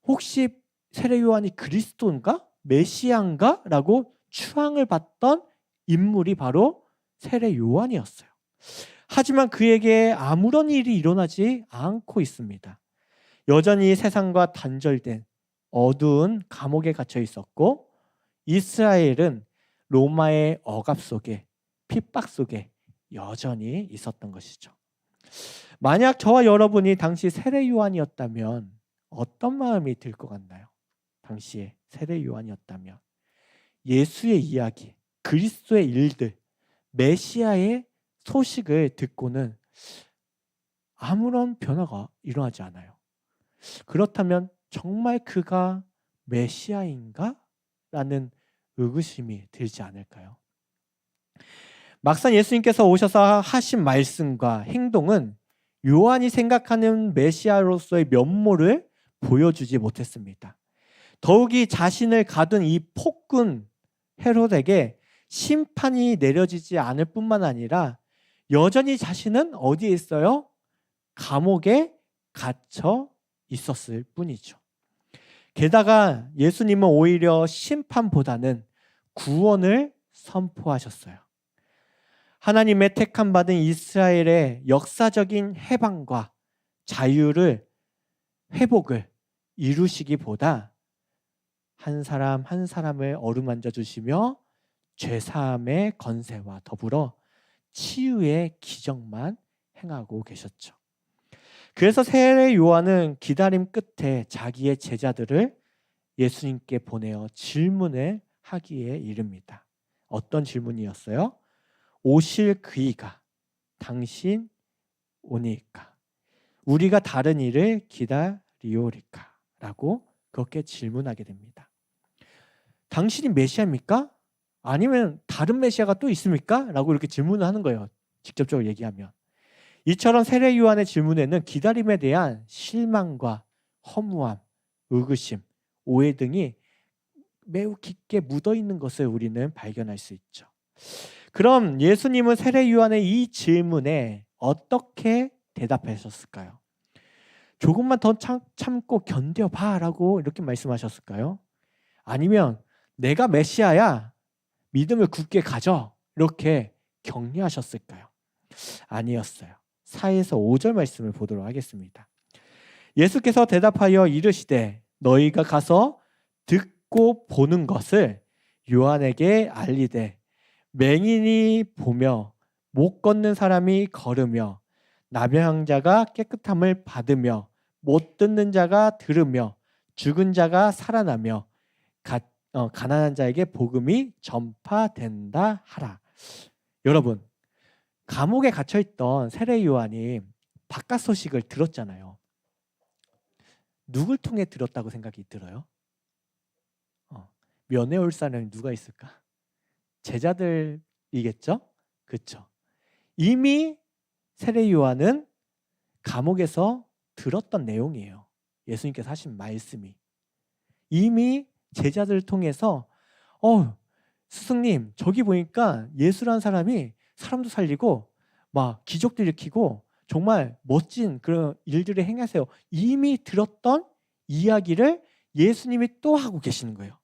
혹시 세례 요한이 그리스도인가? 메시아인가? 라고 추앙을 받던 인물이 바로 세례 요한이었어요. 하지만 그에게 아무런 일이 일어나지 않고 있습니다. 여전히 세상과 단절된 어두운 감옥에 갇혀 있었고 이스라엘은 로마의 억압 속에 핍박 속에 여전히 있었던 것이죠. 만약 저와 여러분이 당시 세례 요한이었다면 어떤 마음이 들 것 같나요? 당시에 세례 요한이었다면 예수의 이야기, 그리스도의 일들, 메시아의 소식을 듣고는 아무런 변화가 일어나지 않아요. 그렇다면 정말 그가 메시아인가? 라는 의구심이 들지 않을까요? 막상 예수님께서 오셔서 하신 말씀과 행동은 요한이 생각하는 메시아로서의 면모를 보여주지 못했습니다. 더욱이 자신을 가둔 이 폭군 헤롯에게 심판이 내려지지 않을 뿐만 아니라 여전히 자신은 어디에 있어요? 감옥에 갇혀 있었을 뿐이죠. 게다가 예수님은 오히려 심판보다는 구원을 선포하셨어요. 하나님의 택함 받은 이스라엘의 역사적인 해방과 자유를 회복을 이루시기보다 한 사람 한 사람을 어루만져 주시며 죄사함의 건세와 더불어 치유의 기적만 행하고 계셨죠. 그래서 세례 요한은 기다림 끝에 자기의 제자들을 예수님께 보내어 질문을 하기에 이릅니다. 어떤 질문이었어요? 오실 그이가 당신 오니까 우리가 다른 일을 기다리오리까? 라고 그렇게 질문하게 됩니다. 당신이 메시아입니까? 아니면 다른 메시아가 또 있습니까? 라고 이렇게 질문을 하는 거예요. 직접적으로 얘기하면. 이처럼 세례 요한의 질문에는 기다림에 대한 실망과 허무함, 의구심, 오해 등이 매우 깊게 묻어있는 것을 우리는 발견할 수 있죠. 그럼 예수님은 세례 요한의 이 질문에 어떻게 대답하셨을까요? 조금만 더 참고 견뎌봐 라고 이렇게 말씀하셨을까요? 아니면 내가 메시아야, 믿음을 굳게 가져, 이렇게 격려하셨을까요? 아니었어요. 4에서 5절 말씀을 보도록 하겠습니다. 예수께서 대답하여 이르시되 너희가 가서 듣고 보는 것을 요한에게 알리되 맹인이 보며 못 걷는 사람이 걸으며 나병한 자가 깨끗함을 받으며 못 듣는 자가 들으며 죽은 자가 살아나며 가난한 자에게 복음이 전파된다 하라. 여러분, 감옥에 갇혀있던 세례 요한이 바깥 소식을 들었잖아요. 누굴 통해 들었다고 생각이 들어요? 면회 올 사람이 누가 있을까? 제자들이겠죠? 그렇죠. 이미 세례 요한은 감옥에서 들었던 내용이에요. 예수님께서 하신 말씀이. 이미 제자들을 통해서 스승님, 저기 보니까 예수라는 사람이 사람도 살리고 막 기적도 일으키고 정말 멋진 그런 일들을 행하세요. 이미 들었던 이야기를 예수님이 또 하고 계시는 거예요.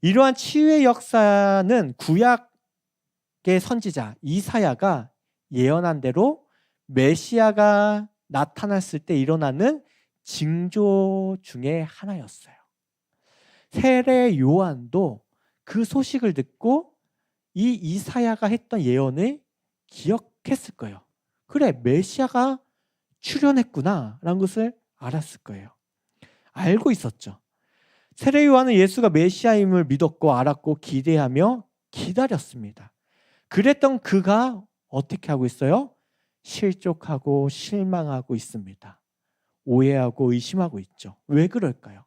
이러한 치유의 역사는 구약의 선지자 이사야가 예언한 대로 메시아가 나타났을 때 일어나는 징조 중에 하나였어요. 세례 요한도 그 소식을 듣고 이 이사야가 했던 예언을 기억했을 거예요. 그래, 메시아가 출현했구나 라는 것을 알았을 거예요. 알고 있었죠. 세례 요한은 예수가 메시아임을 믿었고 알았고 기대하며 기다렸습니다. 그랬던 그가 어떻게 하고 있어요? 실족하고 실망하고 있습니다. 오해하고 의심하고 있죠. 왜 그럴까요?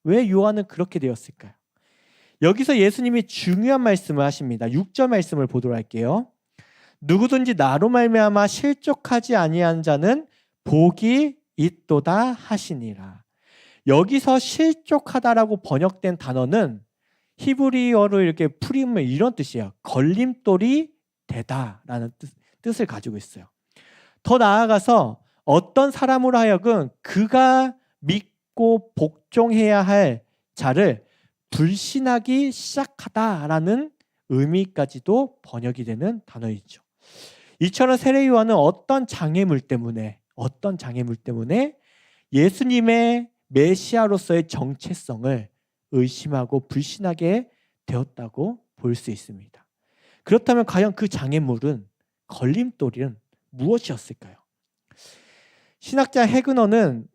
왜 요한은 그렇게 되었을까요? 여기서 예수님이 중요한 말씀을 하십니다. 6절 말씀을 보도록 할게요. 누구든지 나로 말미암아 실족하지 아니한 자는 복이 있도다 하시니라. 여기서 실족하다라고 번역된 단어는 히브리어로 이렇게 풀이면 이런 뜻이에요. 걸림돌이 되다라는 뜻을 가지고 있어요. 더 나아가서 어떤 사람으로 하여금 그가 믿고 복종해야 할 자를 불신하기 시작하다라는 의미까지도 번역이 되는 단어이죠. 이처럼 세례 요한은 어떤 장애물 때문에 예수님의 메시아로서의 정체성을 의심하고 불신하게 되었다고 볼 수 있습니다. 그렇다면 과연 그 장애물은, 걸림돌은 무엇이었을까요? 신학자 헤그너는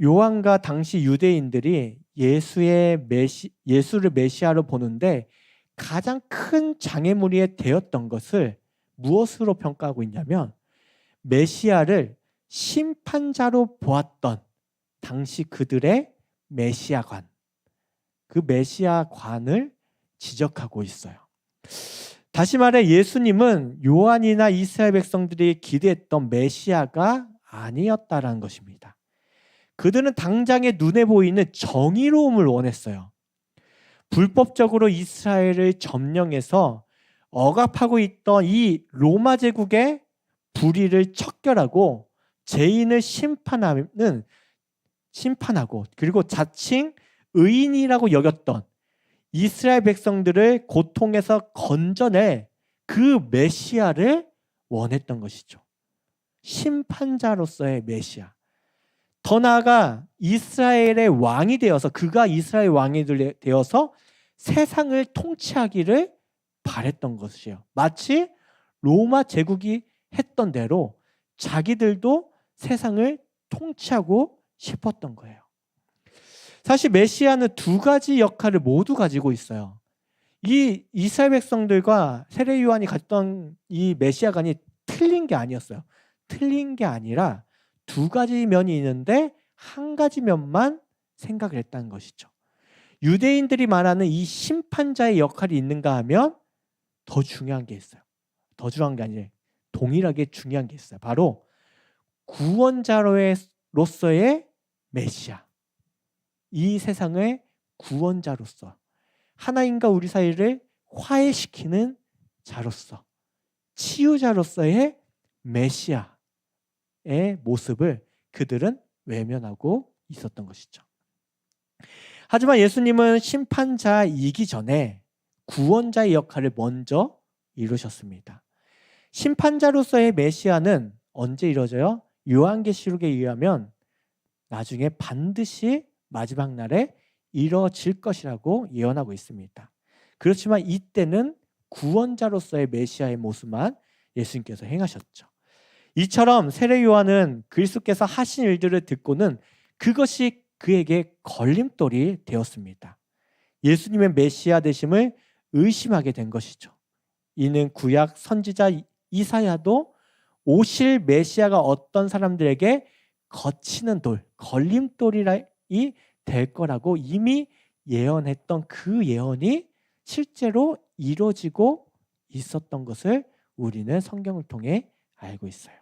요한과 당시 유대인들이 예수를 메시아로 보는데 가장 큰 장애물이 되었던 것을 무엇으로 평가하고 있냐면 메시아를 심판자로 보았던 당시 그들의 메시아관, 그 메시아관을 지적하고 있어요. 다시 말해 예수님은 요한이나 이스라엘 백성들이 기대했던 메시아가 아니었다라는 것입니다. 그들은 당장의 눈에 보이는 정의로움을 원했어요. 불법적으로 이스라엘을 점령해서 억압하고 있던 이 로마 제국의 불의를 척결하고 죄인을 심판하고 그리고 자칭 의인이라고 여겼던 이스라엘 백성들을 고통에서 건져낼 그 메시아를 원했던 것이죠. 심판자로서의 메시아. 더 나아가 이스라엘의 왕이 되어서 그가 이스라엘 왕이 되어서 세상을 통치하기를 바랬던 것이에요. 마치 로마 제국이 했던 대로 자기들도 세상을 통치하고 싶었던 거예요. 사실 메시아는 두 가지 역할을 모두 가지고 있어요. 이 이스라엘 백성들과 세례 요한이 갔던 이 메시아관이 틀린 게 아니었어요. 틀린 게 아니라 두 가지 면이 있는데 한 가지 면만 생각을 했다는 것이죠. 유대인들이 말하는 이 심판자의 역할이 있는가 하면 더 중요한 게 있어요. 더 중요한 게 아니에요. 동일하게 중요한 게 있어요. 바로 구원자로서의 메시아. 이 세상의 구원자로서 하나님과 우리 사이를 화해시키는 자로서 치유자로서의 메시아의 모습을 그들은 외면하고 있었던 것이죠. 하지만 예수님은 심판자이기 전에 구원자의 역할을 먼저 이루셨습니다. 심판자로서의 메시아는 언제 이루어져요? 요한계시록에 의하면 나중에 반드시 마지막 날에 이루어질 것이라고 예언하고 있습니다. 그렇지만 이때는 구원자로서의 메시아의 모습만 예수님께서 행하셨죠. 이처럼 세례 요한은 그리스도께서 하신 일들을 듣고는 그것이 그에게 걸림돌이 되었습니다. 예수님의 메시아 되심을 의심하게 된 것이죠. 이는 구약 선지자 이사야도 오실 메시아가 어떤 사람들에게 거치는 돌, 걸림돌이 될 거라고 이미 예언했던 그 예언이 실제로 이루어지고 있었던 것을 우리는 성경을 통해 알고 있어요.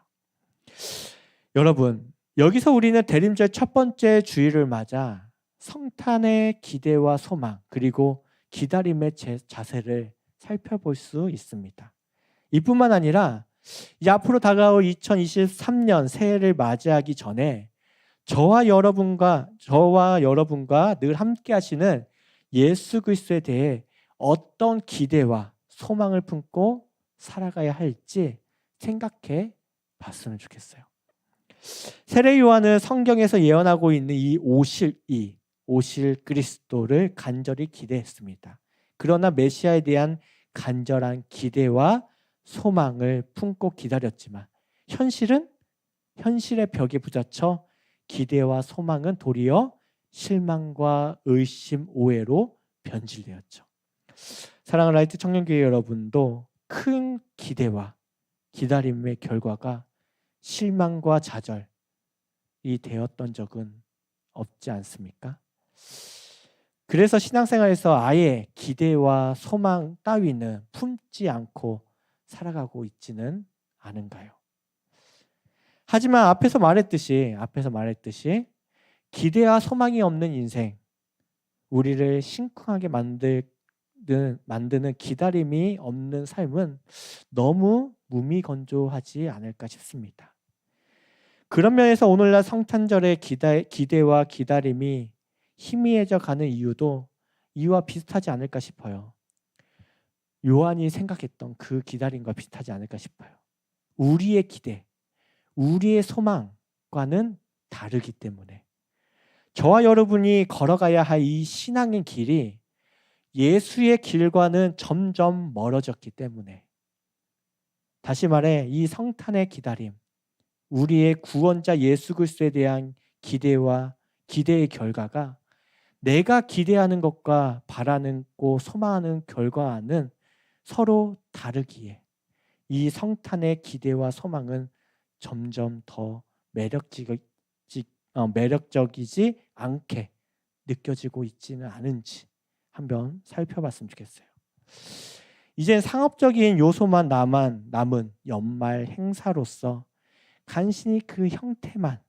여러분, 여기서 우리는 대림절 첫 번째 주일을 맞아 성탄의 기대와 소망 그리고 기다림의 자세를 살펴볼 수 있습니다. 이뿐만 아니라 이 앞으로 다가올 2023년 새해를 맞이하기 전에 저와 여러분과 늘 함께 하시는 예수 그리스도에 대해 어떤 기대와 소망을 품고 살아가야 할지 생각해 봤으면 좋겠어요. 세례 요한은 성경에서 예언하고 있는 이 오실 그리스도를 간절히 기대했습니다. 그러나 메시아에 대한 간절한 기대와 소망을 품고 기다렸지만 현실의 벽에 부딪혀 기대와 소망은 도리어 실망과 의심, 오해로 변질되었죠. 사랑하는 라이트 청년교회 여러분도 큰 기대와 기다림의 결과가 실망과 좌절이 되었던 적은 없지 않습니까? 그래서 신앙생활에서 아예 기대와 소망 따위는 품지 않고 살아가고 있지는 않은가요? 하지만 앞에서 말했듯이 기대와 소망이 없는 인생, 우리를 심쿵하게 만드는 기다림이 없는 삶은 너무 무미건조하지 않을까 싶습니다. 그런 면에서 오늘날 성탄절의 기대와 기다림이 희미해져 가는 이유도 이와 비슷하지 않을까 싶어요. 요한이 생각했던 그 기다림과 비슷하지 않을까 싶어요. 우리의 기대, 우리의 소망과는 다르기 때문에 저와 여러분이 걸어가야 할 이 신앙의 길이 예수의 길과는 점점 멀어졌기 때문에 다시 말해 이 성탄의 기다림, 우리의 구원자 예수 그리스도에 대한 기대와 기대의 결과가 내가 기대하는 것과 바라고 소망하는 결과는 서로 다르기에 이 성탄의 기대와 소망은 점점 더 매력적이지 않게 느껴지고 있지는 않은지 한번 살펴봤으면 좋겠어요. 이젠 상업적인 요소만 남은 연말 행사로서 간신히 그 형태만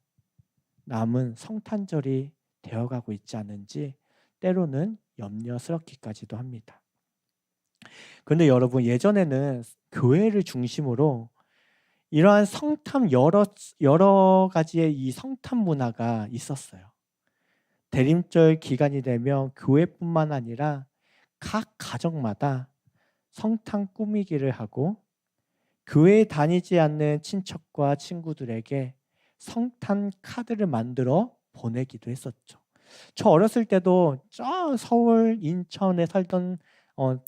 남은 성탄절이 되어가고 있지 않은지 때로는 염려스럽기까지도 합니다. 그런데 여러분, 예전에는 교회를 중심으로 이러한 성탄 여러 가지의 이 성탄 문화가 있었어요. 대림절 기간이 되면 교회뿐만 아니라 각 가정마다 성탄 꾸미기를 하고 교회에 다니지 않는 친척과 친구들에게 성탄 카드를 만들어 보내기도 했었죠. 저 어렸을 때도 저 서울, 인천에 살던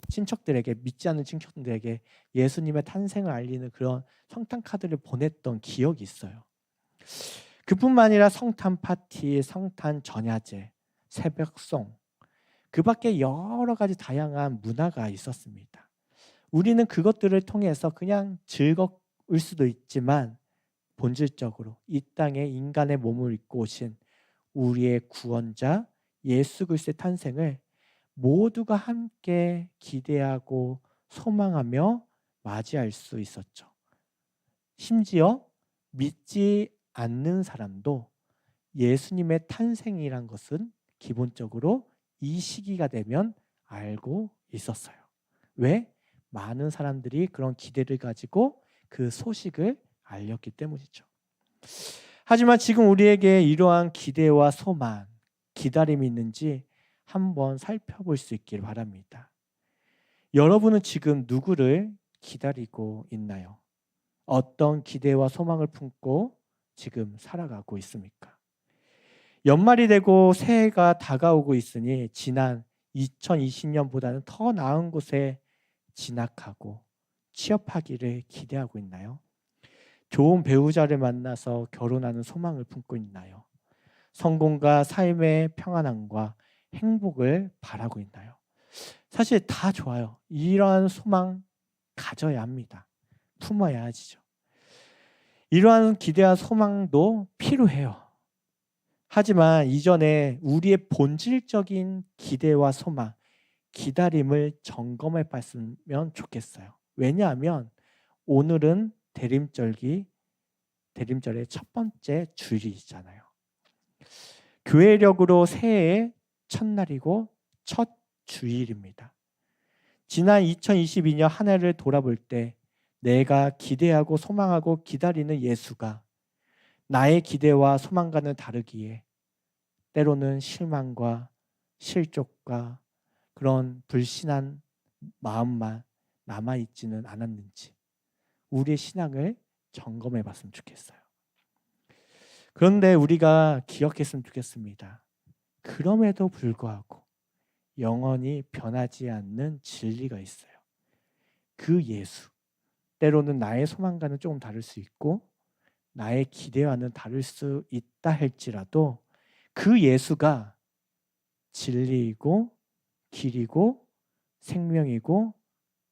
친척들에게, 믿지 않는 친척들에게 예수님의 탄생을 알리는 그런 성탄 카드를 보냈던 기억이 있어요. 그뿐만 아니라 성탄 파티, 성탄 전야제, 새벽송, 그 밖에 여러 가지 다양한 문화가 있었습니다. 우리는 그것들을 통해서 그냥 즐거울 수도 있지만 본질적으로 이 땅에 인간의 몸을 입고 오신 우리의 구원자 예수 그리스도의 탄생을 모두가 함께 기대하고 소망하며 맞이할 수 있었죠. 심지어 믿지 않는 사람도 예수님의 탄생이란 것은 기본적으로 이 시기가 되면 알고 있었어요. 왜? 많은 사람들이 그런 기대를 가지고 그 소식을 알렸기 때문이죠. 하지만 지금 우리에게 이러한 기대와 소망, 기다림이 있는지 한번 살펴볼 수 있기를 바랍니다. 여러분은 지금 누구를 기다리고 있나요? 어떤 기대와 소망을 품고 지금 살아가고 있습니까? 연말이 되고 새해가 다가오고 있으니 지난 2020년보다는 더 나은 곳에 진학하고 취업하기를 기대하고 있나요? 좋은 배우자를 만나서 결혼하는 소망을 품고 있나요? 성공과 삶의 평안함과 행복을 바라고 있나요? 사실 다 좋아요. 이러한 소망 가져야 합니다. 품어야 하지죠. 이러한 기대와 소망도 필요해요. 하지만 이전에 우리의 본질적인 기대와 소망, 기다림을 점검해 봤으면 좋겠어요. 왜냐하면 오늘은 대림절의 첫 번째 주일이잖아요. 교회력으로 새해의 첫날이고 첫 주일입니다. 지난 2022년 한 해를 돌아볼 때 내가 기대하고 소망하고 기다리는 예수가 나의 기대와 소망과는 다르기에 때로는 실망과 실족과 그런 불신한 마음만 남아있지는 않았는지 우리의 신앙을 점검해 봤으면 좋겠어요. 그런데 우리가 기억했으면 좋겠습니다. 그럼에도 불구하고 영원히 변하지 않는 진리가 있어요. 그 예수, 때로는 나의 소망과는 조금 다를 수 있고 나의 기대와는 다를 수 있다 할지라도 그 예수가 진리이고 길이고 생명이고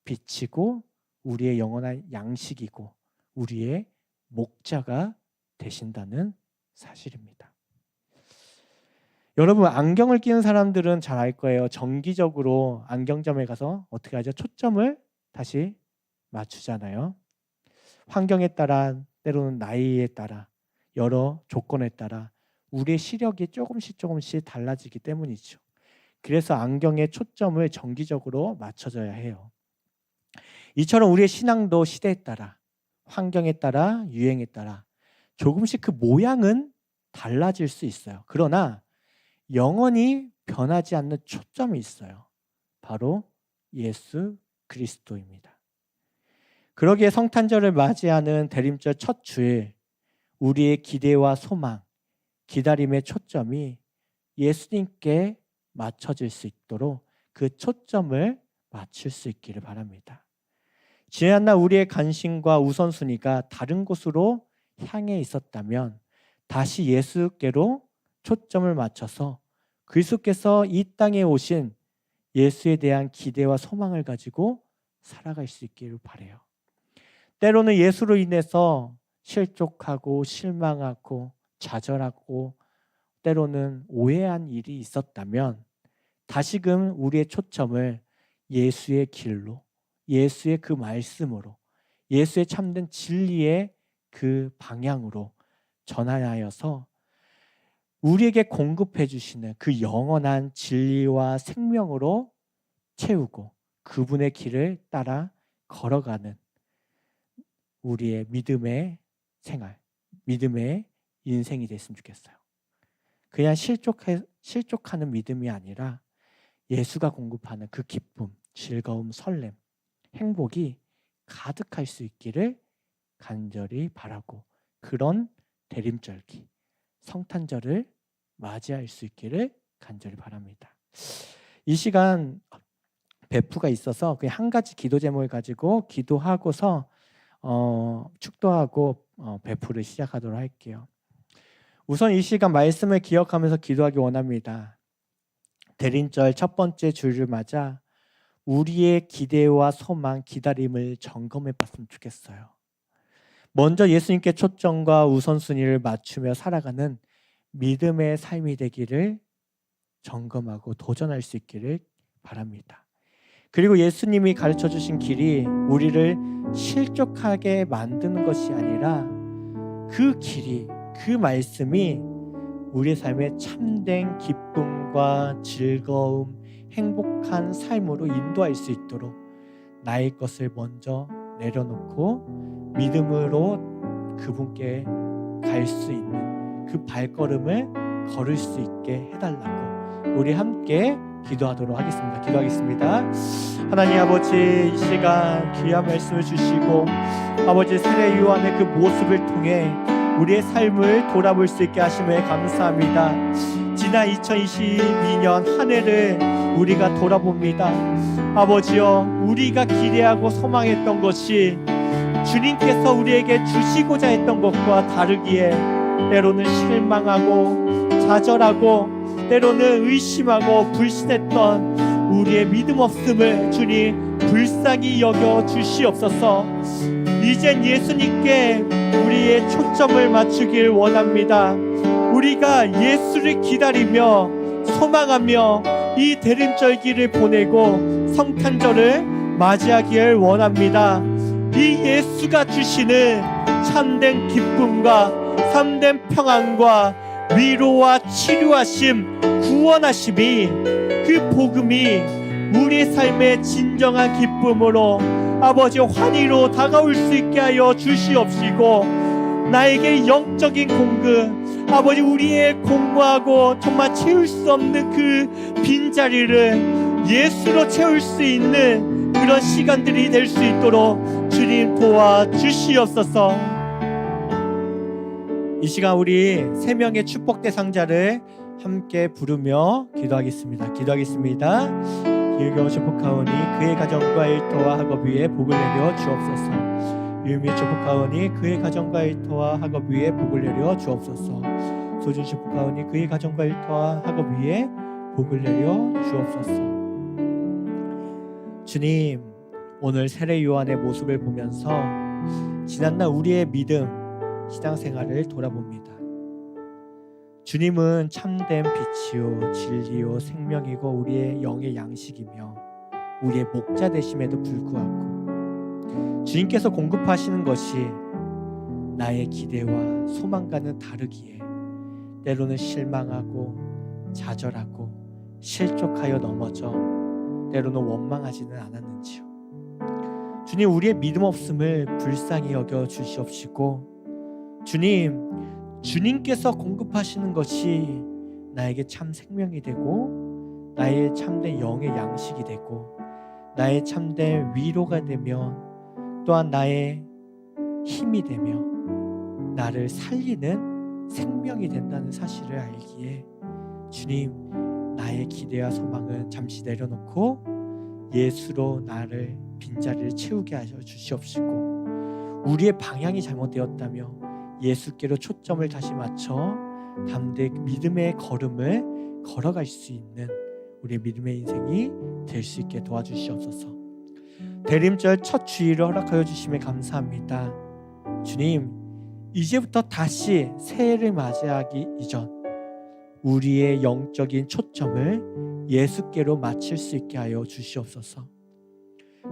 빛이고 우리의 영원한 양식이고 우리의 목자가 되신다는 사실입니다. 여러분, 안경을 끼는 사람들은 잘 알 거예요. 정기적으로 안경점에 가서 어떻게 하죠? 초점을 다시 맞추잖아요. 환경에 따라 때로는 나이에 따라 여러 조건에 따라 우리의 시력이 조금씩 달라지기 때문이죠. 그래서 안경의 초점을 정기적으로 맞춰줘야 해요. 이처럼 우리의 신앙도 시대에 따라 환경에 따라 유행에 따라 조금씩 그 모양은 달라질 수 있어요. 그러나 영원히 변하지 않는 초점이 있어요. 바로 예수 그리스도입니다. 그러기에 성탄절을 맞이하는 대림절 첫 주일 우리의 기대와 소망, 기다림의 초점이 예수님께 맞춰질 수 있도록 그 초점을 맞출 수 있기를 바랍니다. 지난날 우리의 관심과 우선순위가 다른 곳으로 향해 있었다면 다시 예수께로 초점을 맞춰서 그리스도께서 이 땅에 오신 예수에 대한 기대와 소망을 가지고 살아갈 수 있기를 바라요. 때로는 예수로 인해서 실족하고 실망하고 좌절하고 때로는 오해한 일이 있었다면 다시금 우리의 초점을 예수의 길로, 예수의 그 말씀으로, 예수의 참된 진리의 그 방향으로 전환하여서 우리에게 공급해 주시는 그 영원한 진리와 생명으로 채우고 그분의 길을 따라 걸어가는 우리의 믿음의 생활, 믿음의 인생이 됐으면 좋겠어요. 그냥 실족하는 믿음이 아니라 예수가 공급하는 그 기쁨, 즐거움, 설렘, 행복이 가득할 수 있기를 간절히 바라고 그런 대림절기, 성탄절을 맞이할 수 있기를 간절히 바랍니다. 이 시간 배프가 있어서 그냥 한 가지 기도 제목을 가지고 기도하고서 축도하고 배프를 시작하도록 할게요. 우선 이 시간 말씀을 기억하면서 기도하기 원합니다. 대림절 첫 번째 주일을 맞아 우리의 기대와 소망, 기다림을 점검해 봤으면 좋겠어요. 먼저 예수님께 초점과 우선순위를 맞추며 살아가는 믿음의 삶이 되기를 점검하고 도전할 수 있기를 바랍니다. 그리고 예수님이 가르쳐 주신 길이 우리를 실족하게 만드는 것이 아니라 그 길이, 그 말씀이 우리의 삶에 참된 기쁨과 즐거움, 행복한 삶으로 인도할 수 있도록 나의 것을 먼저 내려놓고 믿음으로 그분께 갈 수 있는 그 발걸음을 걸을 수 있게 해달라고 우리 함께 기도하도록 하겠습니다. 기도하겠습니다. 하나님 아버지, 이 시간 귀한 말씀을 주시고 아버지 세례 요한의 그 모습을 통해 우리의 삶을 돌아볼 수 있게 하심에 감사합니다. 지난 2022년 한 해를 우리가 돌아봅니다. 아버지여, 우리가 기대하고 소망했던 것이 주님께서 우리에게 주시고자 했던 것과 다르기에 때로는 실망하고 좌절하고 때로는 의심하고 불신했던 우리의 믿음 없음을 주님 불쌍히 여겨 주시옵소서. 이젠 예수님께 우리의 초점을 맞추길 원합니다. 우리가 예수를 기다리며 소망하며 이 대림절기를 보내고 성탄절을 맞이하기를 원합니다. 이 예수가 주시는 참된 기쁨과 참된 평안과 위로와 치료하심, 구원하심이, 그 복음이 우리의 삶의 진정한 기쁨으로 아버지 환희로 다가올 수 있게 하여 주시옵시고, 나에게 영적인 공급, 아버지 우리의 공부하고 정말 채울 수 없는 그 빈자리를 예수로 채울 수 있는 그런 시간들이 될 수 있도록 주님 도와주시옵소서. 이 시간 우리 세 명의 축복 대상자를 함께 부르며 기도하겠습니다. 기울겨 축복하오니 그의 가정과 일터와 학업 위에 복을 내려 주옵소서. 유미 축복하오니 그의 가정과 일터와 학업 위에 복을 내려 주옵소서. 소준 축복하오니 그의 가정과 일터와 학업 위에 복을 내려 주옵소서. 주님, 오늘 세례 요한의 모습을 보면서 지난날 우리의 믿음, 신앙생활을 돌아봅니다. 주님은 참된 빛이요 진리요 생명이고 우리의 영의 양식이며 우리의 목자 되심에도 불구하고 주님께서 공급하시는 것이 나의 기대와 소망과는 다르기에 때로는 실망하고 좌절하고 실족하여 넘어져 때로는 원망하지는 않았는지요. 주님, 우리의 믿음 없음을 불쌍히 여겨 주시옵시고, 주님께서 공급하시는 것이 나에게 참 생명이 되고 나의 참된 영의 양식이 되고 나의 참된 위로가 되며 또한 나의 힘이 되며 나를 살리는 생명이 된다는 사실을 알기에 주님, 나의 기대와 소망은 잠시 내려놓고 예수로 나를 빈자리를 채우게 하여 주시옵시고, 우리의 방향이 잘못되었다며 예수께로 초점을 다시 맞춰 담대히 믿음의 걸음을 걸어갈 수 있는 우리의 믿음의 인생이 될 수 있게 도와주시옵소서. 대림절 첫 주일을 허락하여 주심에 감사합니다. 주님, 이제부터 다시 새해를 맞이하기 이전 우리의 영적인 초점을 예수께로 맞출 수 있게 하여 주시옵소서.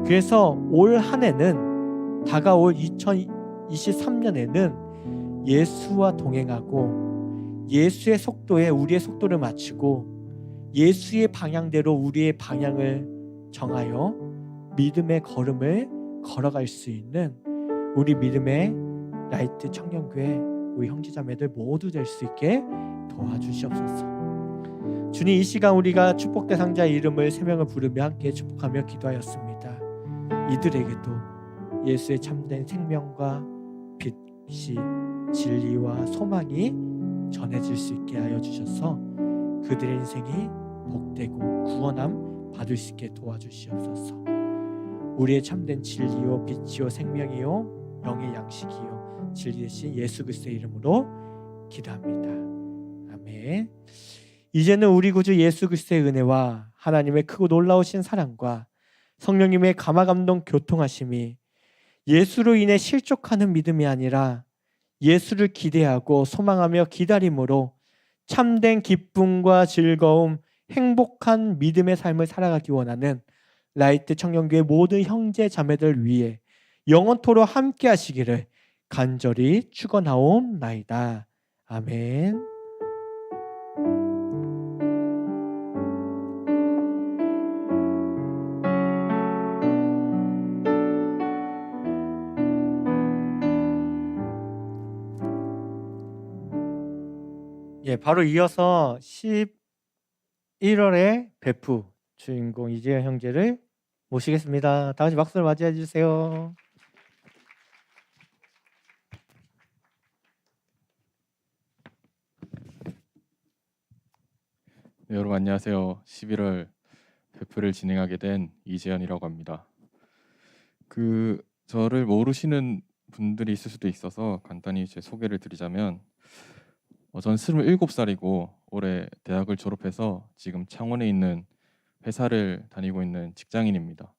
그래서 올 한 해는, 다가올 2023년에는 예수와 동행하고 예수의 속도에 우리의 속도를 맞추고 예수의 방향대로 우리의 방향을 정하여 믿음의 걸음을 걸어갈 수 있는 우리 믿음의 라이트 청년교회 우리 형제자매들 모두 될 수 있게 도와주시옵소서. 주님, 이 시간 우리가 축복 대상자의 이름을 3명을 부르며 함께 축복하며 기도하였습니다. 이들에게도 예수의 참된 생명과 빛이 진리와 소망이 전해질 수 있게 하여 주셔서 그들의 인생이 복되고 구원함 받을 수 있게 도와주시옵소서. 우리의 참된 진리요 빛이요 생명이요 영의 양식이요 진리 되신 예수 그리스도의 이름으로 기도합니다. 아멘. 이제는 우리 구주 예수 그리스도의 은혜와 하나님의 크고 놀라우신 사랑과 성령님의 감화감동 교통하심이 예수로 인해 실족하는 믿음이 아니라 예수를 기대하고 소망하며 기다림으로 참된 기쁨과 즐거움, 행복한 믿음의 삶을 살아가기 원하는 라이트 청년교회 모든 형제 자매들 위해 영원토록 함께 하시기를 간절히 축원하옵나이다. 아멘. 예, 바로 이어서 11월의 베프 주인공 이재현 형제를 모시겠습니다. 다 같이 박수를 맞이해 주세요. 네, 여러분 안녕하세요. 11월 베프를 진행하게 된 이재현이라고 합니다. 저를 모르시는 분들이 있을 수도 있어서 간단히 제 소개를 드리자면 저는 27살이고 올해 대학을 졸업해서 지금 창원에 있는 회사를 다니고 있는 직장인입니다.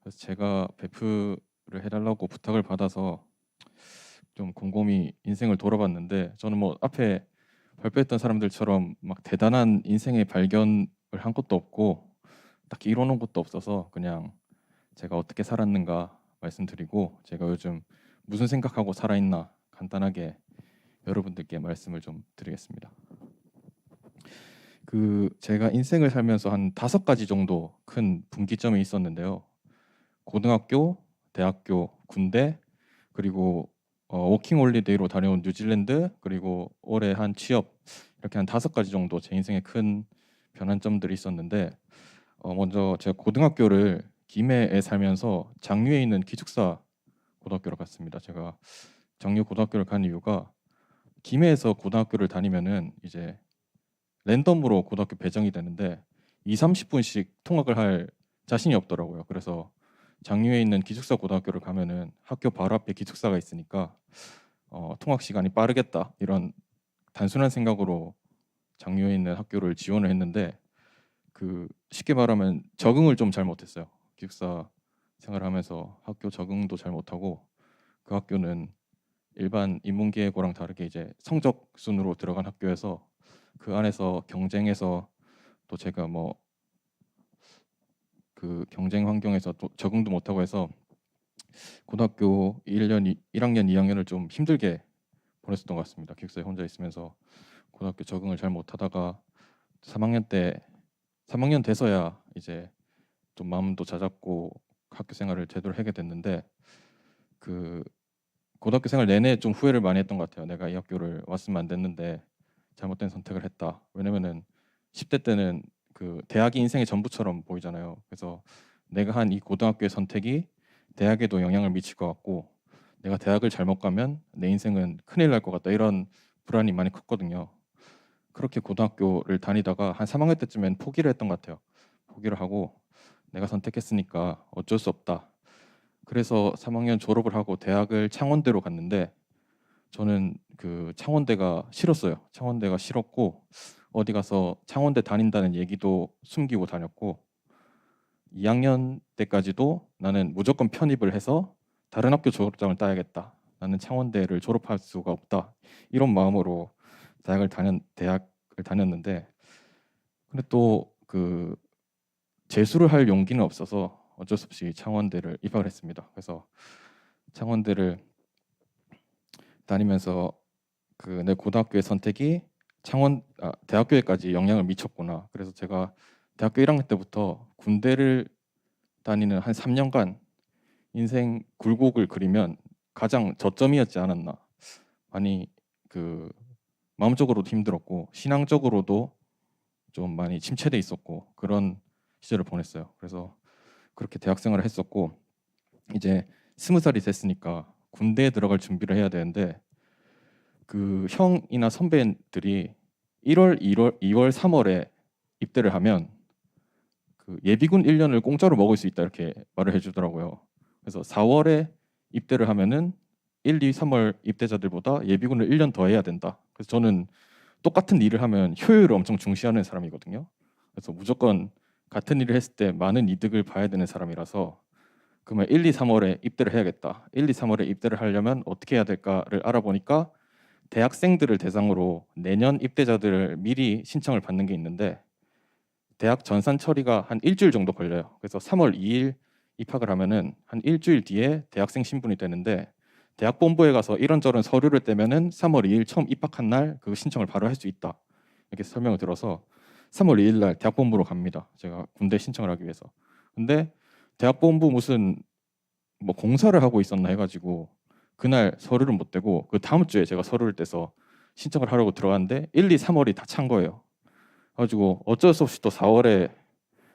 그래서 제가 베프를 해달라고 부탁을 받아서 좀 곰곰이 인생을 돌아봤는데 저는 뭐 앞에 발표했던 사람들처럼 막 대단한 인생의 발견을 한 것도 없고 딱히 이뤄놓은 것도 없어서 그냥 제가 어떻게 살았는가 말씀드리고 제가 요즘 무슨 생각하고 살아있나 간단하게 여러분들께 말씀을 좀 드리겠습니다. 제가 인생을 살면서 한 5가지 정도 큰 분기점이 있었는데요. 고등학교, 대학교, 군대, 그리고 워킹 홀리데이로 다녀온 뉴질랜드, 그리고 올해 한 취업, 이렇게 한 5가지 정도 제 인생에 큰 변환점들이 있었는데 먼저 제가 고등학교를 김해에 살면서 장류에 있는 기숙사 고등학교를 갔습니다. 제가 장류 고등학교를 간 이유가 김해에서 고등학교를 다니면은 이제 랜덤으로 고등학교 배정이 되는데 2-30분씩 통학을 할 자신이 없더라고요. 그래서 장류에 있는 기숙사 고등학교를 가면은 학교 바로 앞에 기숙사가 있으니까 통학 시간이 빠르겠다 이런 단순한 생각으로 장류에 있는 학교를 지원을 했는데 쉽게 말하면 적응을 좀 잘 못했어요. 기숙사 생활하면서 학교 적응도 잘 못하고 그 학교는 일반 인문계고랑 다르게 이제 성적 순으로 들어간 학교여서 그 안에서 경쟁해서 또 제가 뭐 경쟁 환경에서 또 적응도 못하고 해서 고등학교 1학년, 2학년을 좀 힘들게 보냈었던 것 같습니다. 기숙사에 혼자 있으면서 고등학교 적응을 잘 못하다가 3학년 돼서야 이제 좀 마음도 자잡고 학교 생활을 제대로 하게 됐는데 고등학교 생활 내내 좀 후회를 많이 했던 것 같아요. 내가 이 학교를 왔으면 안 됐는데 잘못된 선택을 했다. 왜냐면은 10대 때는 대학이 인생의 전부처럼 보이잖아요. 그래서 내가 한 이 고등학교의 선택이 대학에도 영향을 미칠 것 같고 내가 대학을 잘못 가면 내 인생은 큰일 날 것 같다. 이런 불안이 많이 컸거든요. 그렇게 고등학교를 다니다가 한 3학년 때쯤엔 포기를 했던 것 같아요. 포기를 하고 내가 선택했으니까 어쩔 수 없다. 그래서 3학년 졸업을 하고 대학을 창원대로 갔는데 저는 창원대가 싫었어요. 창원대가 싫었고 어디 가서 창원대 다닌다는 얘기도 숨기고 다녔고 2학년 때까지도 나는 무조건 편입을 해서 다른 학교 졸업장을 따야겠다. 나는 창원대를 졸업할 수가 없다. 이런 마음으로 대학을 다녔는데 근데 또 재수를 할 용기는 없어서 어쩔 수 없이 창원대를 입학을 했습니다. 그래서 창원대를 다니면서 내 고등학교의 선택이 대학교에까지 영향을 미쳤구나. 그래서 제가 대학교 1학년 때부터 군대를 다니는 한 3년간 인생 굴곡을 그리면 가장 저점이었지 않았나. 많이 마음적으로도 힘들었고 신앙적으로도 좀 많이 침체돼 있었고 그런 시절을 보냈어요. 그래서 그렇게 대학 생활을 했었고 이제 20살이 됐으니까 군대에 들어갈 준비를 해야 되는데 형이나 선배들이 1월, 2월, 3월에 입대를 하면 예비군 1년을 공짜로 먹을 수 있다 이렇게 말을 해주더라고요. 그래서 4월에 입대를 하면은 1, 2, 3월 입대자들보다 예비군을 1년 더 해야 된다. 그래서 저는 똑같은 일을 하면 효율을 엄청 중시하는 사람이거든요. 그래서 무조건 같은 일을 했을 때 많은 이득을 봐야 되는 사람이라서 그러면 1, 2, 3월에 입대를 해야겠다. 1, 2, 3월에 입대를 하려면 어떻게 해야 될까를 알아보니까 대학생들을 대상으로 내년 입대자들을 미리 신청을 받는 게 있는데 대학 전산 처리가 한 일주일 정도 걸려요. 그래서 3월 2일 입학을 하면은 한 일주일 뒤에 대학생 신분이 되는데 대학 본부에 가서 이런저런 서류를 떼면은 3월 2일 처음 입학한 날 그 신청을 바로 할 수 있다. 이렇게 설명을 들어서 3월 2일 날 대학 본부로 갑니다. 제가 군대 신청을 하기 위해서. 근데 대학 본부 무슨 뭐 공사를 하고 있었나 해가지고 그날 서류를 못 떼고 그 다음 주에 제가 서류를 떼서 신청을 하려고 들어갔는데 1, 2, 3월이 다 찬 거예요. 그래가지고 어쩔 수 없이 또 4월에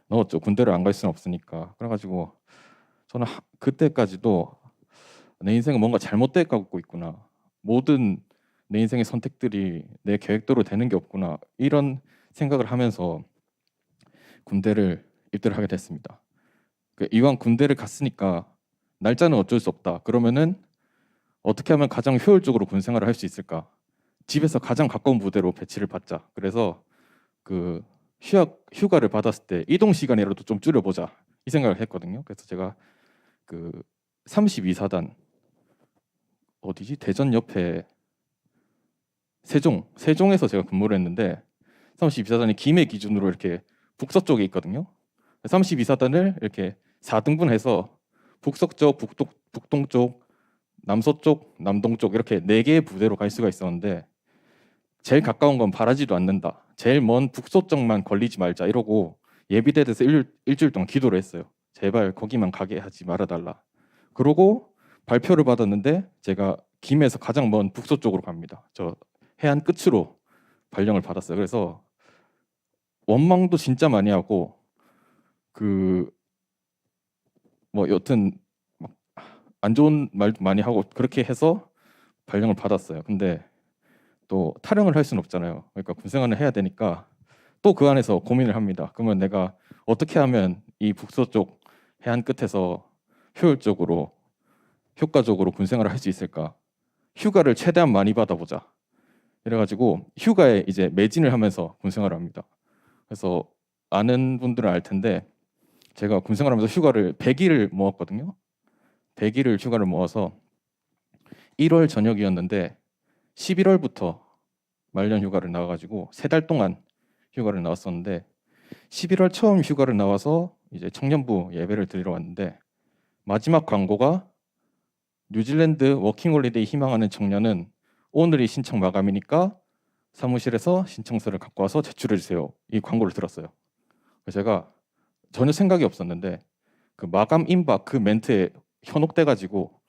넣었죠. 군대를 안 갈 수는 없으니까. 그래가지고 저는 그때까지도 내 인생은 뭔가 잘못돼 가고 있구나. 모든 내 인생의 선택들이 내 계획대로 되는 게 없구나. 이런 생각을 하면서 군대를 입대를 하게 됐습니다. 이왕 군대를 갔으니까 날짜는 어쩔 수 없다. 그러면은 어떻게 하면 가장 효율적으로 군 생활을 할 수 있을까? 집에서 가장 가까운 부대로 배치를 받자. 그래서 그 휴가를 받았을 때 이동 시간이라도 좀 줄여보자 이 생각을 했거든요. 그래서 제가 그 32사단 어디지? 대전 옆에 세종에서 제가 근무를 했는데 32사단이 김해 기준으로 이렇게 북서쪽에 있거든요. 32사단을 이렇게 4등분해서 북서쪽, 북동쪽, 남서쪽, 남동쪽 이렇게 4개의 부대로 갈 수가 있었는데 제일 가까운 건 바라지도 않는다. 제일 먼 북서쪽만 걸리지 말자 이러고 예비대에서 일주일 동안 기도를 했어요. 제발 거기만 가게 하지 말아달라. 그러고 발표를 받았는데 제가 김해에서 가장 먼 북서쪽으로 갑니다. 저 해안 끝으로 발령을 받았어요. 그래서 원망도 진짜 많이 하고 그 뭐 여튼 안 좋은 말도 많이 하고 그렇게 해서 발령을 받았어요. 근데 또 탈영을 할 수는 없잖아요. 그러니까 군생활을 해야 되니까 또 그 안에서 고민을 합니다. 그러면 내가 어떻게 하면 이 북서쪽 해안 끝에서 효과적으로 군생활을 할 수 있을까? 휴가를 최대한 많이 받아보자. 이래가지고 휴가에 이제 매진을 하면서 군생활을 합니다. 그래서 아는 분들은 알 텐데 제가 군생활하면서 휴가를 100일을 모았거든요. 100일을 휴가를 모아서 1월 저녁이었는데 11월부터 말년 휴가를 나와가지고 3달 동안 휴가를 나왔었는데 11월 처음 휴가를 나와서 이제 청년부 예배를 드리러 왔는데 마지막 광고가 뉴질랜드 워킹홀리데이 희망하는 청년은 오늘이 신청 마감이니까 사무실에서 신청서를 갖고 와서 제출해 주세요. 이 광고를 들었어요. 그래서 제가 전혀 생각이 없었는데 그 마감 임박 그 멘트에 현혹돼 가지고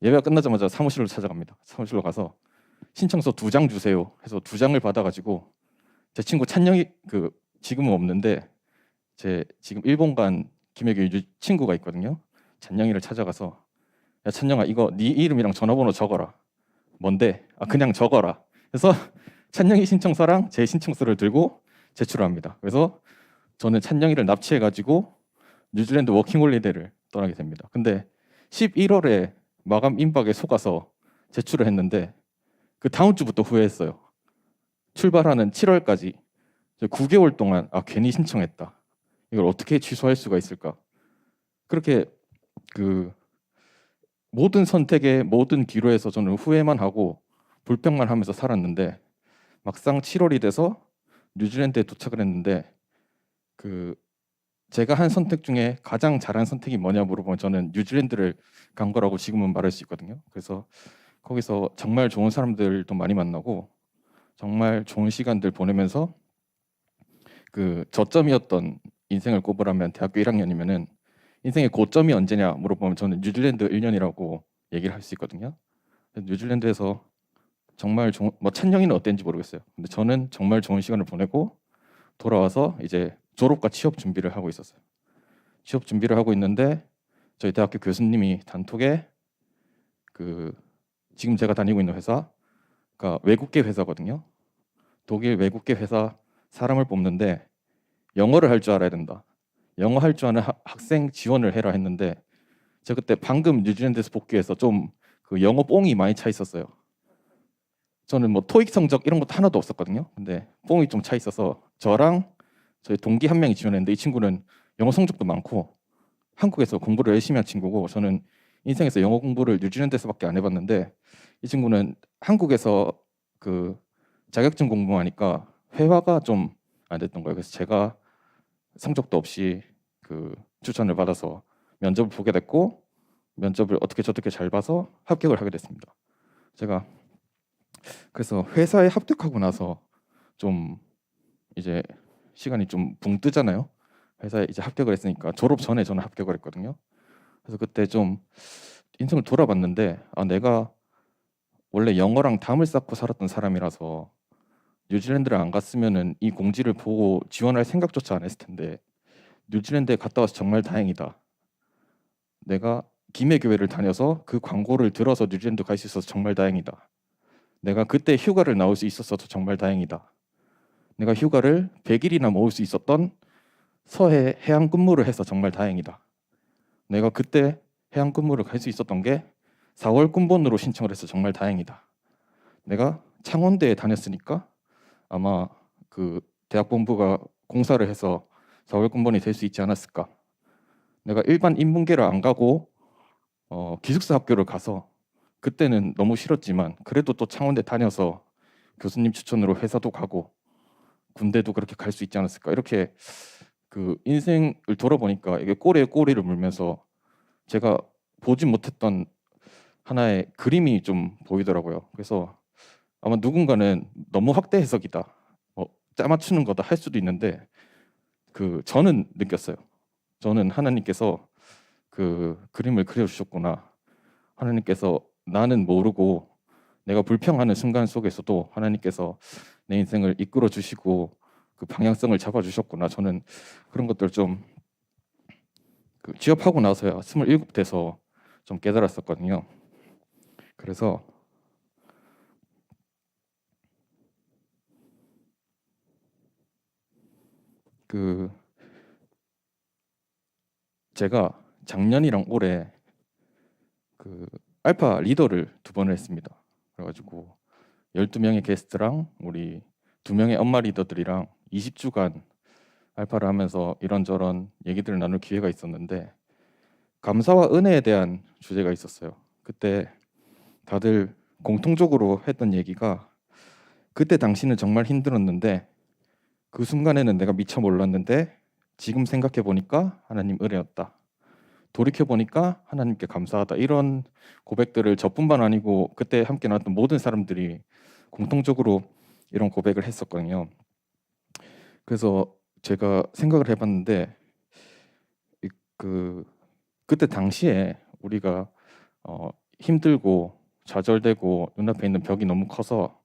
예배가 끝나자마자 사무실로 찾아갑니다. 사무실로 가서 신청서 2장 주세요 해서 2장을 받아가지고 제 친구 찬영이 그 지금은 없는데 제 지금 일본 김혜교 친구가 있거든요. 찬영이를 찾아가서 야 찬영아 이거 네 이름이랑 전화번호 적어라. 뭔데? 그냥 적어라. 그래서 찬영이 신청서랑 제 신청서를 들고 제출을 합니다. 그래서 저는 찬영이를 납치해가지고 뉴질랜드 워킹홀리데이를 떠나게 됩니다. 근데 11월에 마감 임박에 속아서 제출을 했는데 그 다음 주부터 후회했어요. 출발하는 7월까지 9개월 동안 괜히 신청했다. 이걸 어떻게 취소할 수가 있을까? 그렇게 그 모든 선택의 모든 기로에서 저는 후회만 하고 불평만 하면서 살았는데 막상 7월이 돼서 뉴질랜드에 도착을 했는데 그 제가 한 선택 중에 가장 잘한 선택이 뭐냐 물어보면 저는 뉴질랜드를 간 거라고 지금은 말할 수 있거든요. 그래서 거기서 정말 좋은 사람들도 많이 만나고 정말 좋은 시간들 보내면서 그 저점이었던 인생을 꼽으라면 대학교 1학년이면은 인생의 고점이 언제냐 물어보면 저는 뉴질랜드 1년이라고 얘기를 할 수 있거든요. 뉴질랜드에서 정말 좋은 뭐 찬영이는 어땠는지 모르겠어요. 근데 저는 정말 좋은 시간을 보내고 돌아와서 이제 졸업과 취업 준비를 하고 있었어요. 취업 준비를 하고 있는데 저희 대학교 교수님이 단톡에 그 지금 제가 다니고 있는 회사가 외국계 회사거든요. 독일 외국계 회사 사람을 뽑는데 영어를 할 줄 알아야 된다. 영어 할 줄 아는 학생 지원을 해라 했는데 제가 그때 방금 뉴질랜드에서 복귀해서 좀 그 영어 뽕이 많이 차 있었어요. 저는 뭐 토익 성적 이런 것도 하나도 없었거든요. 근데 뽕이 좀 차 있어서 저랑 저희 동기 한 명이 지원했는데 이 친구는 영어 성적도 많고 한국에서 공부를 열심히 한 친구고 저는 인생에서 영어 공부를 뉴질랜드에서밖에 안 해봤는데 이 친구는 한국에서 그 자격증 공부하니까 회화가 좀 안 됐던 거예요. 그래서 제가 성적도 없이 그 추천을 받아서 면접을 보게 됐고 면접을 어떻게 저렇게 잘 봐서 합격을 하게 됐습니다. 제가 그래서 회사에 합격하고 나서 좀 이제 시간이 좀 붕 뜨잖아요. 회사에 이제 합격을 했으니까 졸업 전에 저는 합격을 했거든요. 그래서 그때 좀 인생을 돌아봤는데 내가 원래 영어랑 담을 쌓고 살았던 사람이라서 뉴질랜드를 안 갔으면은 이 공지를 보고 지원할 생각조차 안 했을 텐데 뉴질랜드에 갔다 와서 정말 다행이다. 내가 김해 교회를 다녀서 그 광고를 들어서 뉴질랜드 갈 수 있어서 정말 다행이다. 내가 그때 휴가를 나올 수 있었어도 정말 다행이다. 내가 휴가를 100일이나 모을 수 있었던 서해 해양 근무를 해서 정말 다행이다. 내가 그때 해양 근무를 갈 수 있었던 게 4월 군번으로 신청을 해서 정말 다행이다. 내가 창원대에 다녔으니까 아마 그 대학 본부가 공사를 해서 4월 군번이 될 수 있지 않았을까. 내가 일반 인문계를 안 가고 기숙사 학교를 가서 그때는 너무 싫었지만 그래도 또 창원대 다녀서 교수님 추천으로 회사도 가고 군대도 그렇게 갈 수 있지 않았을까. 이렇게 그 인생을 돌아보니까 이게 꼬리에 꼬리를 물면서 제가 보지 못했던 하나의 그림이 좀 보이더라고요. 그래서 아마 누군가는 너무 확대 해석이다, 짜맞추는 거다 할 수도 있는데 저는 느꼈어요. 저는 하나님께서 그 그림을 그려주셨구나. 하나님께서 나는 모르고 내가 불평하는 순간 속에서도 하나님께서 내 인생을 이끌어 주시고 그 방향성을 잡아 주셨구나. 저는 그런 것들 좀 취업하고 나서야 27 돼서 좀 깨달았었거든요. 그래서 제가 작년이랑 올해 알파 리더를 2번을 했습니다. 그래가지고 12명의 게스트랑 우리 2명의 엄마 리더들이랑 20주간 알파를 하면서 이런저런 얘기들을 나눌 기회가 있었는데 감사와 은혜에 대한 주제가 있었어요. 그때 다들 공통적으로 했던 얘기가 그때 당시는 정말 힘들었는데 그 순간에는 내가 미처 몰랐는데 지금 생각해 보니까 하나님 은혜였다. 돌이켜 보니까 하나님께 감사하다. 이런 고백들을 저뿐만 아니고 그때 함께 나왔던 모든 사람들이 공통적으로 이런 고백을 했었거든요. 그래서 제가 생각을 해봤는데 그때 당시에 우리가 힘들고 좌절되고 눈앞에 있는 벽이 너무 커서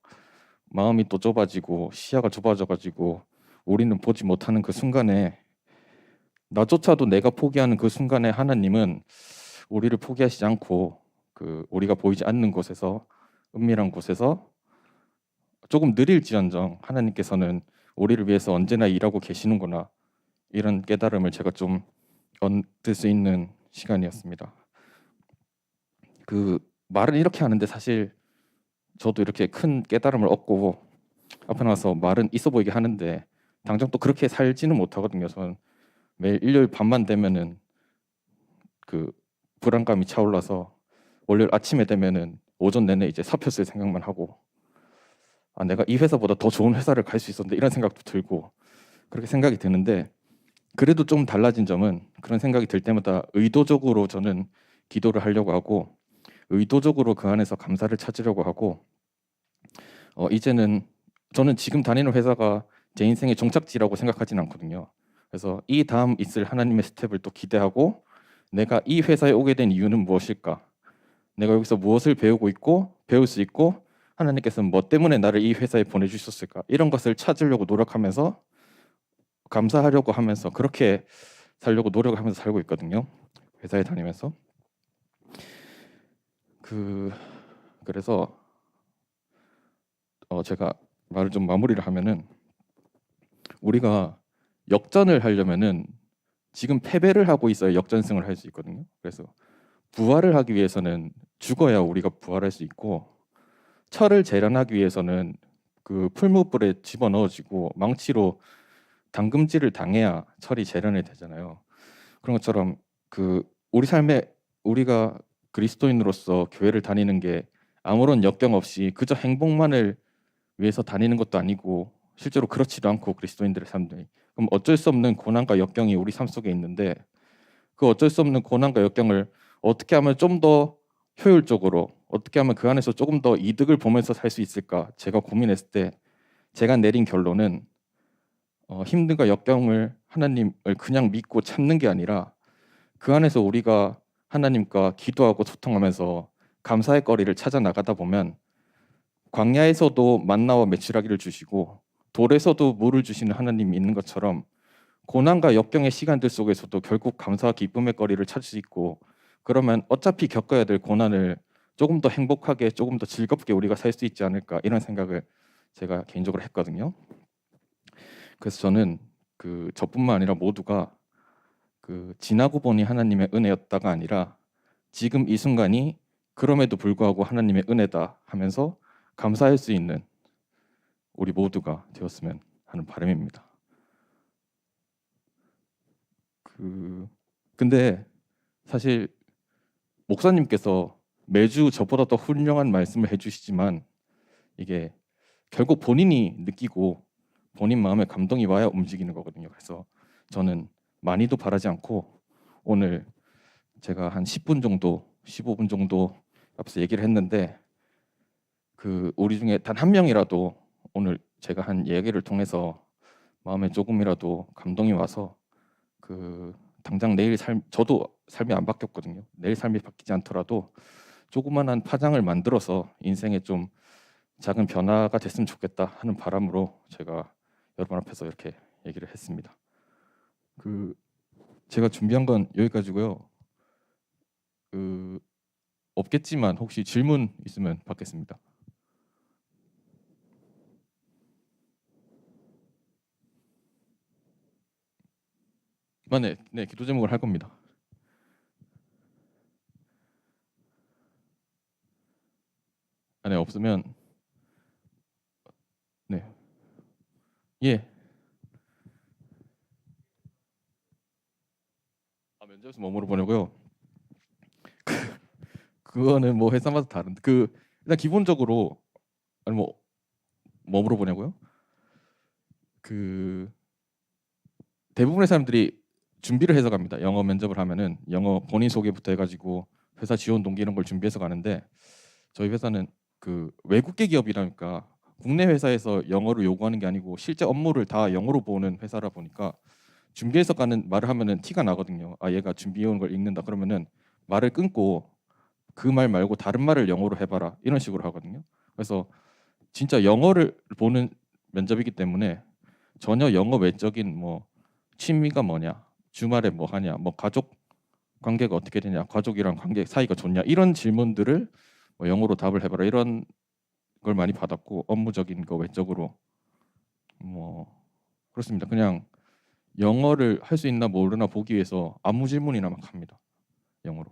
마음이 또 좁아지고 시야가 좁아져가지고 우리는 보지 못하는 그 순간에 나조차도 내가 포기하는 그 순간에 하나님은 우리를 포기하시지 않고 우리가 보이지 않는 곳에서 은밀한 곳에서 조금 느릴지언정 하나님께서는 우리를 위해서 언제나 일하고 계시는구나. 이런 깨달음을 제가 좀 얻을 수 있는 시간이었습니다. 말은 이렇게 하는데 사실 저도 이렇게 큰 깨달음을 얻고 앞에 나와서 말은 있어 보이게 하는데 당장 또 그렇게 살지는 못하거든요. 저는 매일 일요일 밤만 되면은 불안감이 차올라서 월요일 아침에 되면은 오전 내내 이제 사표 쓸 생각만 하고 내가 이 회사보다 더 좋은 회사를 갈 수 있었는데 이런 생각도 들고 그렇게 생각이 드는데 그래도 좀 달라진 점은 그런 생각이 들 때마다 의도적으로 저는 기도를 하려고 하고 의도적으로 그 안에서 감사를 찾으려고 하고 이제는 저는 지금 다니는 회사가 제 인생의 종착지라고 생각하지는 않거든요. 그래서 이 다음 있을 하나님의 스텝을 또 기대하고 내가 이 회사에 오게 된 이유는 무엇일까? 내가 여기서 무엇을 배우고 있고 배울 수 있고 하나님께서는 뭐 때문에 나를 이 회사에 보내주셨을까? 이런 것을 찾으려고 노력하면서 감사하려고 하면서 그렇게 살려고 노력하면서 살고 있거든요. 회사에 다니면서 그래서 제가 말을 좀 마무리를 하면은 우리가 역전을 하려면은 지금 패배를 하고 있어야 역전승을 할 수 있거든요. 그래서 부활을 하기 위해서는 죽어야 우리가 부활할 수 있고 철을 재련하기 위해서는 그 풀무불에 집어넣어지고 망치로 담금질을 당해야 철이 재련이 되잖아요. 그런 것처럼 우리 삶에 우리가 그리스도인으로서 교회를 다니는 게 아무런 역경 없이 그저 행복만을 위해서 다니는 것도 아니고 실제로 그렇지도 않고 그리스도인들의 삶들이 그럼 어쩔 수 없는 고난과 역경이 우리 삶 속에 있는데 그 어쩔 수 없는 고난과 역경을 어떻게 하면 좀 더 효율적으로 어떻게 하면 그 안에서 조금 더 이득을 보면서 살 수 있을까 제가 고민했을 때 제가 내린 결론은 힘든과 역경을 하나님을 그냥 믿고 참는 게 아니라 그 안에서 우리가 하나님과 기도하고 소통하면서 감사의 거리를 찾아 나가다 보면 광야에서도 만나와 메추라기를 주시고 돌에서도 물을 주시는 하나님이 있는 것처럼 고난과 역경의 시간들 속에서도 결국 감사와 기쁨의 거리를 찾을 수 있고 그러면 어차피 겪어야 될 고난을 조금 더 행복하게 조금 더 즐겁게 우리가 살 수 있지 않을까 이런 생각을 제가 개인적으로 했거든요. 그래서 저는 저뿐만 아니라 모두가 지나고 보니 하나님의 은혜였다가 아니라 지금 이 순간이 그럼에도 불구하고 하나님의 은혜다 하면서 감사할 수 있는 우리 모두가 되었으면 하는 바람입니다. 근데 사실 목사님께서 매주 저보다 더 훌륭한 말씀을 해주시지만 이게 결국 본인이 느끼고 본인 마음에 감동이 와야 움직이는 거거든요. 그래서 저는 많이도 바라지 않고 오늘 제가 한 10분 정도, 15분 정도 앞서 얘기를 했는데 우리 중에 단 한 명이라도 오늘 제가 한 얘기를 통해서 마음에 조금이라도 감동이 와서 당장 내일 저도 삶이 안 바뀌었거든요. 내일 삶이 바뀌지 않더라도 조그만한 파장을 만들어서 인생에 좀 작은 변화가 됐으면 좋겠다 하는 바람으로 제가 여러분 앞에서 이렇게 얘기를 했습니다. 제가 준비한 건 여기까지고요. 없겠지만 혹시 질문 있으면 받겠습니다. 네, 기도 제목을 할 겁니다. 네, 없으면 네, 예. 면접에서 뭐 물어보냐고요? 그거는 뭐 회사마다 다른데 일단 기본적으로 아니 뭐 물어보냐고요? 대부분의 사람들이 준비를 해서 갑니다. 영어 면접을 하면은 영어 본인 소개부터 해가지고 회사 지원 동기 이런 걸 준비해서 가는데 저희 회사는 외국계 기업이라니까 국내 회사에서 영어를 요구하는 게 아니고 실제 업무를 다 영어로 보는 회사라 보니까 준비해서 가는 말을 하면은 티가 나거든요. 아 얘가 준비해온 걸 읽는다 그러면은 말을 끊고 그 말 말고 다른 말을 영어로 해봐라 이런 식으로 하거든요. 그래서 진짜 영어를 보는 면접이기 때문에 전혀 영어 외적인 뭐 취미가 뭐냐, 주말에 뭐 하냐, 뭐 가족 관계가 어떻게 되냐, 가족이랑 관계 사이가 좋냐 이런 질문들을 뭐 영어로 답을 해봐라 이런 걸 많이 받았고 업무적인 거 외적으로 뭐 그렇습니다. 그냥 영어를 할 수 있나 모르나 보기 위해서 아무 질문이나 막 합니다. 영어로.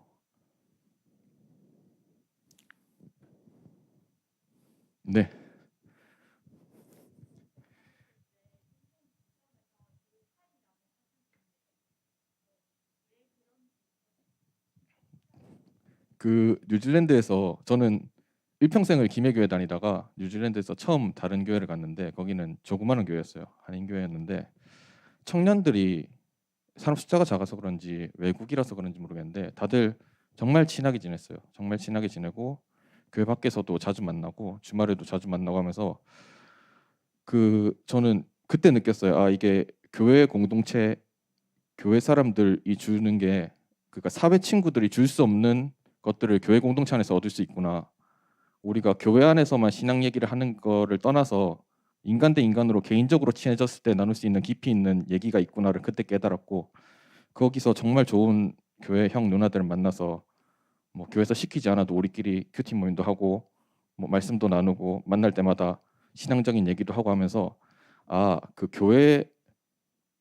네. 뉴질랜드에서 저는 일평생을 김해교회 다니다가 뉴질랜드에서 처음 다른 교회를 갔는데 거기는 조그마한 교회였어요. 한인교회였는데 청년들이 사람 숫자가 작아서 그런지 외국이라서 그런지 모르겠는데 다들 정말 친하게 지냈어요. 정말 친하게 지내고 교회 밖에서도 자주 만나고 주말에도 자주 만나고 하면서 저는 그때 느꼈어요. 아 이게 교회 공동체 교회 사람들이 주는 게 그러니까 사회 친구들이 줄 수 없는 것들을 교회 공동체 안에서 얻을 수 있구나. 우리가 교회 안에서만 신앙 얘기를 하는 거를 떠나서 인간 대 인간으로 개인적으로 친해졌을 때 나눌 수 있는 깊이 있는 얘기가 있구나를 그때 깨달았고 거기서 정말 좋은 교회 형 누나들을 만나서 뭐 교회에서 시키지 않아도 우리끼리 큐티 모임도 하고 뭐 말씀도 나누고 만날 때마다 신앙적인 얘기도 하고 하면서 아 그 교회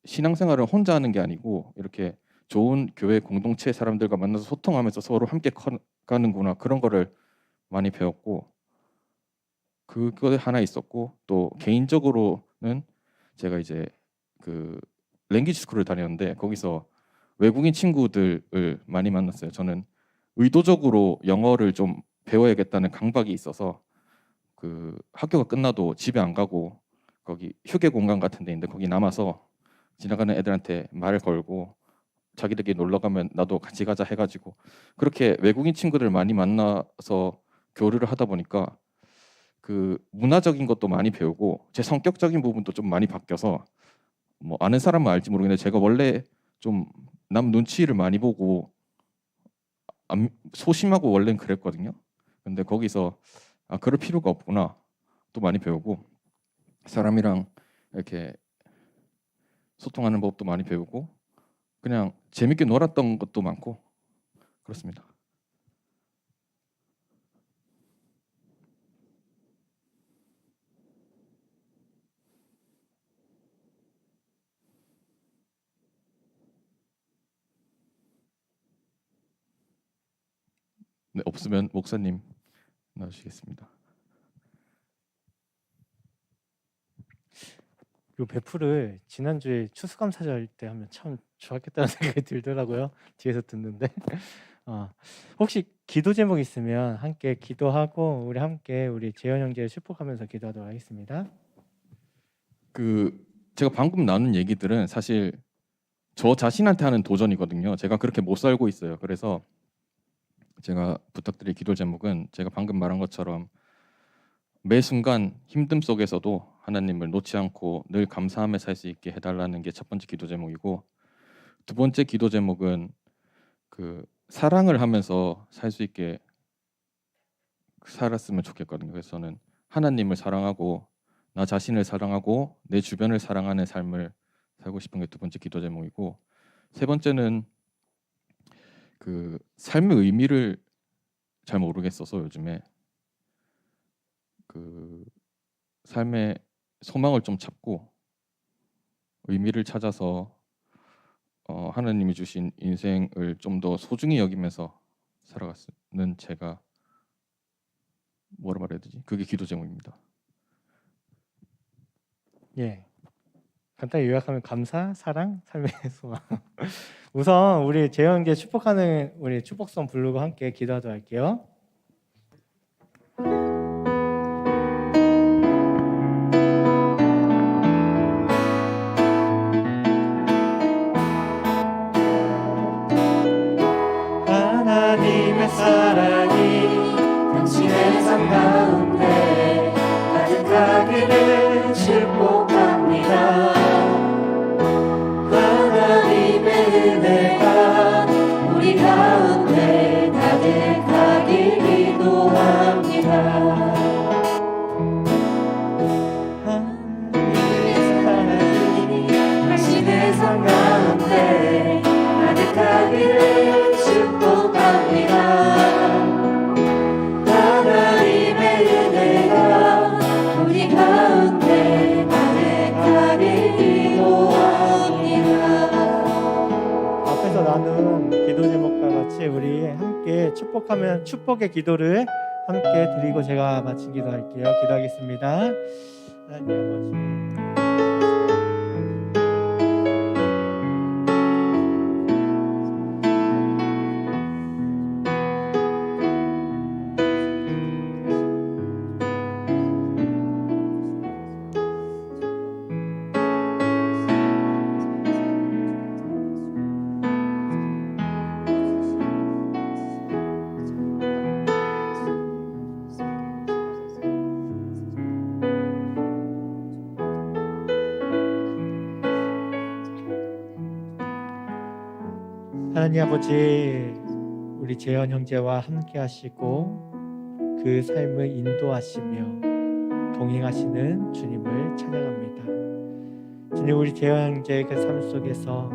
신앙생활을 혼자 하는 게 아니고 이렇게 좋은 교회 공동체 사람들과 만나서 소통하면서 서로 함께 가는구나 그런 거를 많이 배웠고 그거 하나 있었고 또 개인적으로는 제가 이제 랭귀지 스쿨을 다녔는데 거기서 외국인 친구들을 많이 만났어요. 저는 의도적으로 영어를 좀 배워야겠다는 강박이 있어서 학교가 끝나도 집에 안 가고 거기 휴게 공간 같은 데 있는데 거기 남아서 지나가는 애들한테 말을 걸고 자기들끼리 놀러 가면 나도 같이 가자 해가지고 그렇게 외국인 친구들 많이 만나서 교류를 하다 보니까 그 문화적인 것도 많이 배우고 제 성격적인 부분도 좀 많이 바뀌어서 뭐 아는 사람은 알지 모르겠는데 제가 원래 좀 남 눈치를 많이 보고 소심하고 원래는 그랬거든요. 근데 거기서 아 그럴 필요가 없구나 또 많이 배우고 사람이랑 이렇게 소통하는 법도 많이 배우고 그냥 재밌게 놀았던 것도 많고 그렇습니다. 네, 없으면 목사님 나오시겠습니다. 요 베풀을 지난주에 추수감사절 때 하면 참 좋았겠다는 생각이 들더라고요. 뒤에서 듣는데 혹시 기도 제목 있으면 함께 기도하고 우리 함께 우리 재현 형제를 축복하면서 기도하도록 하겠습니다. 그 제가 방금 나눈 얘기들은 사실 저 자신한테 하는 도전이거든요. 제가 그렇게 못 살고 있어요. 그래서 제가 부탁드릴 기도 제목은 제가 방금 말한 것처럼 매 순간 힘듦 속에서도 하나님을 놓지 않고 늘 감사하며 살 수 있게 해달라는 게 첫 번째 기도 제목이고, 두 번째 기도 제목은 그 사랑을 하면서 살 수 있게 살았으면 좋겠거든요. 그래서 저는 하나님을 사랑하고 나 자신을 사랑하고 내 주변을 사랑하는 삶을 살고 싶은 게 두 번째 기도 제목이고, 세 번째는 그 삶의 의미를 잘 모르겠어서 요즘에 그 삶의 소망을 좀 찾고 의미를 찾아서 하나님이 주신 인생을 좀 더 소중히 여기면서 살아가는 제가 뭐라 말해야 되지? 그게 기도 제목입니다. 예, 간단히 요약하면 감사, 사랑, 삶의 소망. 우선 우리 재현 형제 축복하는 우리 축복성 부르고 함께 기도하도록 할게요. 하나님의 사랑이 당신의 삶 가운데 가득하기를 축복합니다. 하나님의 은혜가 우리 가운데 가득하길 기도합니다. 하나님의 사랑이 당신의 삶 가운데 가득하기를 축복합니다. 하나님의 은혜가 우리 가운데 가득하길 기도합니다. 앞에서 나눈 기도 제목과 같이 우리 함께 축복하면 축복의 기도를 함께 드리고 제가 마친 기도할게요. 기도하겠습니다. 하나님 아버지, 하나님 아버지, 우리 재현 형제와 함께 하시고 그 삶을 인도하시며 동행하시는 주님을 찬양합니다. 주님, 우리 재현 형제의 그 삶 속에서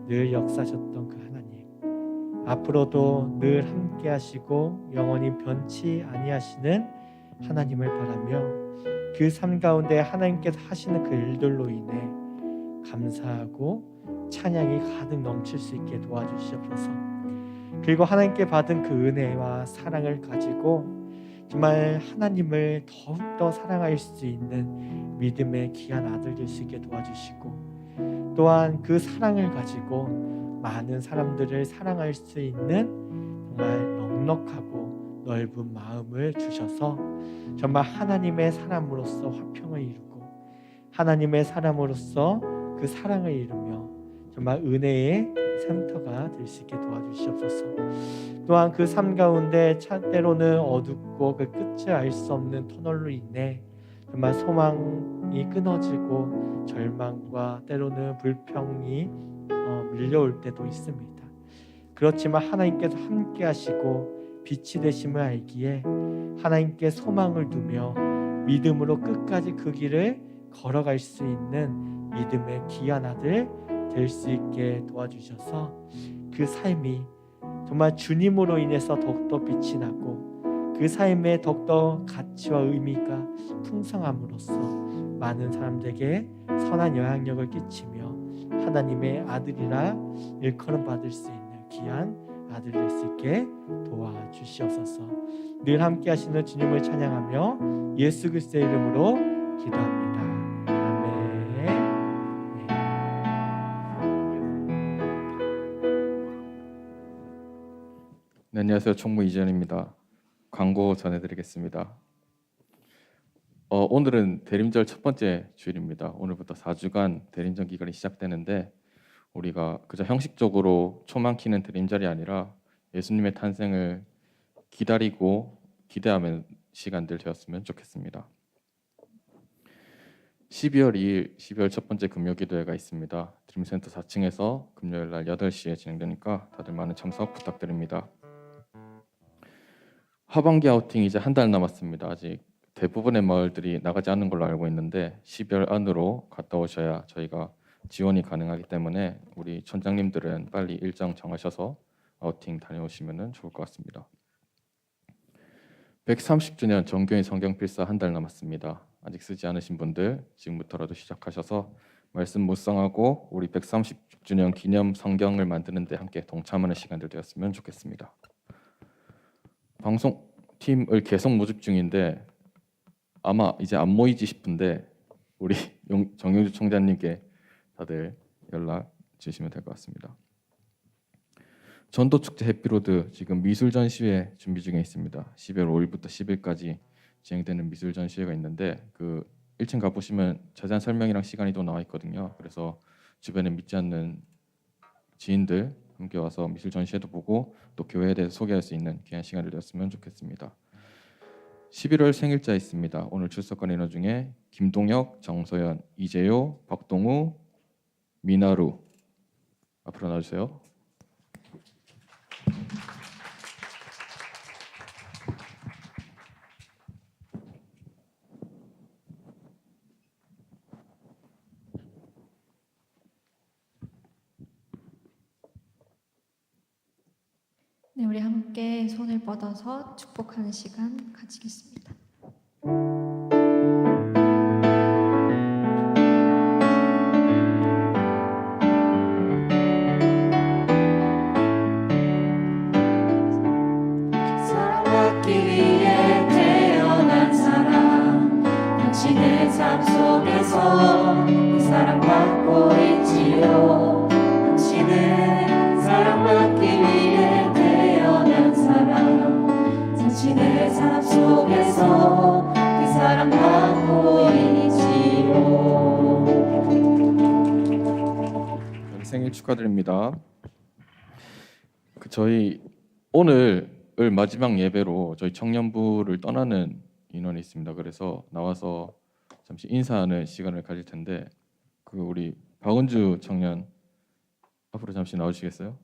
늘 역사하셨던 그 하나님, 앞으로도 늘 함께 하시고 영원히 변치 아니하시는 하나님을 바라며 그 삶 가운데 하나님께서 하시는 그 일들로 인해 감사하고 찬양이 가득 넘칠 수 있게 도와주시옵소서. 그리고 하나님께 받은 그 은혜와 사랑을 가지고 정말 하나님을 더욱더 사랑할 수 있는 믿음의 귀한 아들 될 수 있게 도와주시고, 또한 그 사랑을 가지고 많은 사람들을 사랑할 수 있는 정말 넉넉하고 넓은 마음을 주셔서 정말 하나님의 사람으로서 화평을 이루고 하나님의 사람으로서 그 그 사랑을 이루며 정말 은혜의 삶터가 될 수 있게 도와주시옵소서. 또한 그 삶 가운데 때로는 어둡고 그 끝을 알 수 없는 터널로 인해 정말 소망이 끊어지고 절망과 때로는 불평이 밀려올 때도 있습니다. 그렇지만 하나님께서 함께 하시고 빛이 되심을 알기에 하나님께 소망을 두며 믿음으로 끝까지 그 길을 걸어갈 수 있는 믿음의 귀한 아들 될 수 있게 도와주셔서 그 삶이 정말 주님으로 인해서 더욱더 빛이 나고 그 삶에 더욱더 가치와 의미가 풍성함으로써 많은 사람들에게 선한 영향력을 끼치며 하나님의 아들이라 일컬음 받을 수 있는 귀한 아들 될 수 있게 도와주시옵소서. 늘 함께 하시는 주님을 찬양하며 예수 그리스도의 이름으로 기도합니다. 아멘. 네, 안녕하세요. 총무 이재현입니다. 광고 전해드리겠습니다. 오늘은 대림절 첫 번째 주일입니다. 오늘부터 4주간 대림절 기간이 시작되는데 우리가 그저 형식적으로 초만 키는 대림절이 아니라 예수님의 탄생을 기다리고 기대하는 시간들 되었으면 좋겠습니다. 12월 2일 12월 첫 번째 금요기도회가 있습니다. 드림센터 4층에서 금요일 날 8시에 진행되니까 다들 많은 참석 부탁드립니다. 하반기 아우팅 이제 한 달 남았습니다. 아직 대부분의 마을들이 나가지 않는 걸로 알고 있는데 12월 안으로 갔다 오셔야 저희가 지원이 가능하기 때문에 우리 촌장님들은 빨리 일정 정하셔서 아우팅 다녀오시면 좋을 것 같습니다. 130주년 정교인 성경 필사 한 달 남았습니다. 아직 쓰지 않으신 분들 지금부터라도 시작하셔서 말씀 묵상하고 우리 130주년 기념 성경을 만드는 데 함께 동참하는 시간들 되었으면 좋겠습니다. 방송팀을 계속 모집 중인데 아마 이제 안 모이지 싶은데 우리 정용주 총장님께 다들 연락 주시면 될 것 같습니다. 전도축제 해피로드 지금 미술 전시회 준비 중에 있습니다. 12월 5일부터 10일까지 진행되는 미술 전시회가 있는데 그 1층 가보시면 자세한 설명이랑 시간이 또 나와 있거든요. 그래서 주변에 믿지 않는 지인들 함께 와서 미술 전시회도 보고 또 교회에 대해서 소개할 수 있는 귀한 시간을 되었으면 좋겠습니다. 11월 생일자 있습니다. 오늘 출석한 인원 중에 김동혁, 정서연, 이재효, 박동우, 미나루 앞으로 나와주세요. 네, 우리 함께 손을 뻗어서 축복하는 시간 가지겠습니다. 사랑받기 위해 태어난 사람 당신의 삶 속에서 그 사랑받고 있지요. 당신은 사랑받기 위해 태어난 사람 당신의 삶 속에서 그 사랑받고 있지요. 생일 축하드립니다. 저희 오늘을 마지막 예배로 저희 청년부를 떠나는 인원이 있습니다. 그래서 나와서 잠시 인사하는 시간을 가질 텐데 그 우리 박은주 청년 앞으로 잠시 나오시겠어요?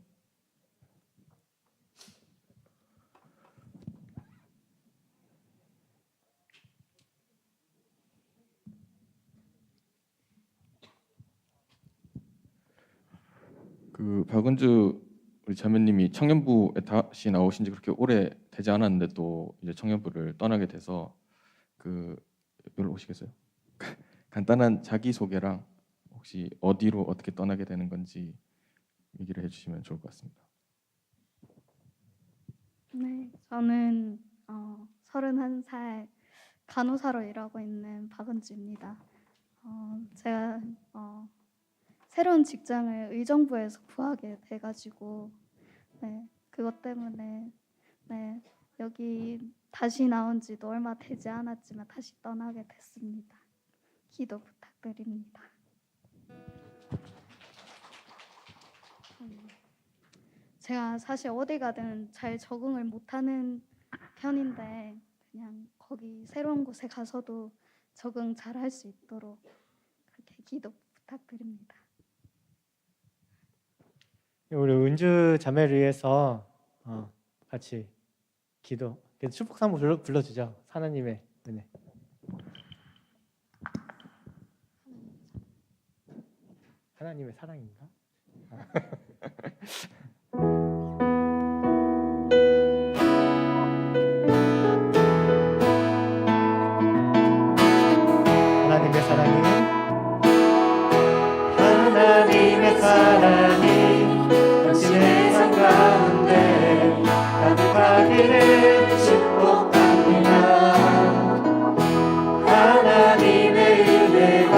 그 박은주 우리 자매님이 청년부에 다시 나오신 지 그렇게 오래 되지 않았는데 또 이제 청년부를 떠나게 돼서 그 여기로 오시겠어요? 간단한 자기 소개랑 혹시 어디로 어떻게 떠나게 되는 건지 얘기를 해주시면 좋을 것 같습니다. 네, 저는 31살 간호사로 일하고 있는 박은주입니다. 제가 새로운 직장을 의정부에서 구하게 돼가지고 그것 때문에 여기 다시 나온 지도 얼마 되지 않았지만 다시 떠나게 됐습니다. 기도 부탁드립니다. 제가 사실 어디 가든 잘 적응을 못하는 편인데 그냥 거기 새로운 곳에 가서도 적응 잘 할 수 있도록 그렇게 기도 부탁드립니다. 우리 은주 자매를 위해서 같이 기도, 축복사 한번 불러주죠. 하나님의 은혜. 하나님의 사랑인가? 하나님의 사랑이, 하나님의 사랑이 당신의 삶 가운데 가득하기를 축복합니다. 하나님의 은혜가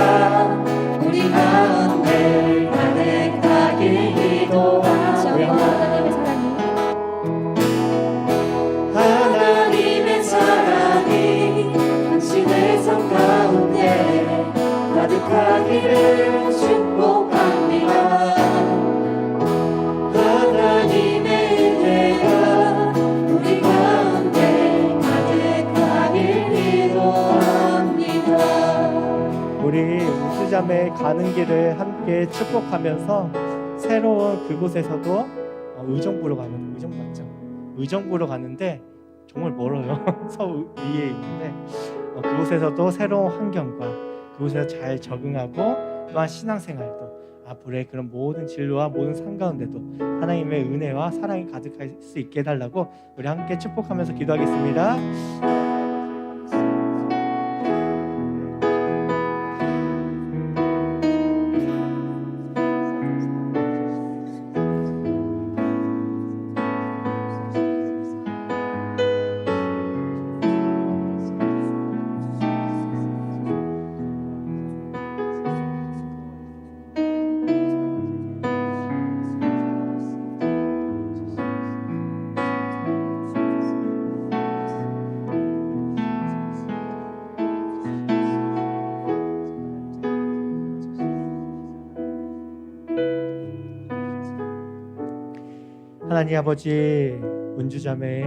우리 가운데 가득하길 기도하며 하나님의 사랑이 당신의 삶 가운데 가득하기를 축복합니다. 하나님의 은혜가 우리 가운데 가득하길 기도합니다. 우리 우수자매 가는 길을 함께 축복하면서 새로운 그곳에서도 의정부로 가는, 의정 맞죠? 의정부로 가는데 정말 멀어요. 서울 위에 있는데 그곳에서도 새로운 환경과 그곳에서 잘 적응하고 또한 신앙생활도 앞으로의 그런 모든 진로와 모든 삶 가운데도 하나님의 은혜와 사랑이 가득할 수 있게 해달라고 우리 함께 축복하면서 기도하겠습니다. 하나님 아버지, 은주자매의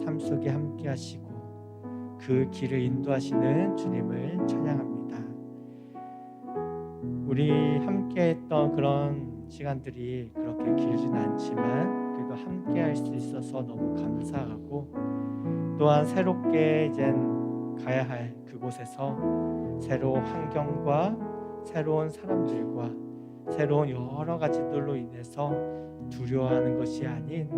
삶 속에 함께 하시고 그 길을 인도하시는 주님을 찬양합니다. 우리 함께 했던 그런 시간들이 그렇게 길지는 않지만 그래도 함께 할 수 있어서 너무 감사하고 또한 새롭게 이젠 가야 할 그곳에서 새로운 환경과 새로운 사람들과 새로운 여러 가지들로 인해서 두려워하는 것이 아닌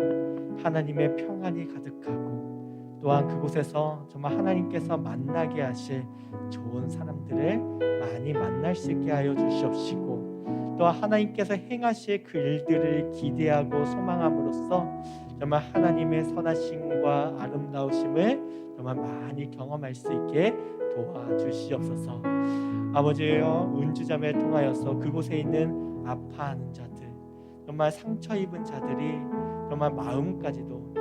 하나님의 평안이 가득하고 또한 그곳에서 정말 하나님께서 만나게 하실 좋은 사람들을 많이 만날 수 있게 하여 주시옵시고 또한 하나님께서 행하실 그 일들을 기대하고 소망함으로써 정말 하나님의 선하심과 아름다우심을 정말 많이 경험할 수 있게 도와주시옵소서. 아버지여, 은주자매를 통하여서 그곳에 있는 아파하는 자들, 정말 상처 입은 자들이 정말 마음까지도,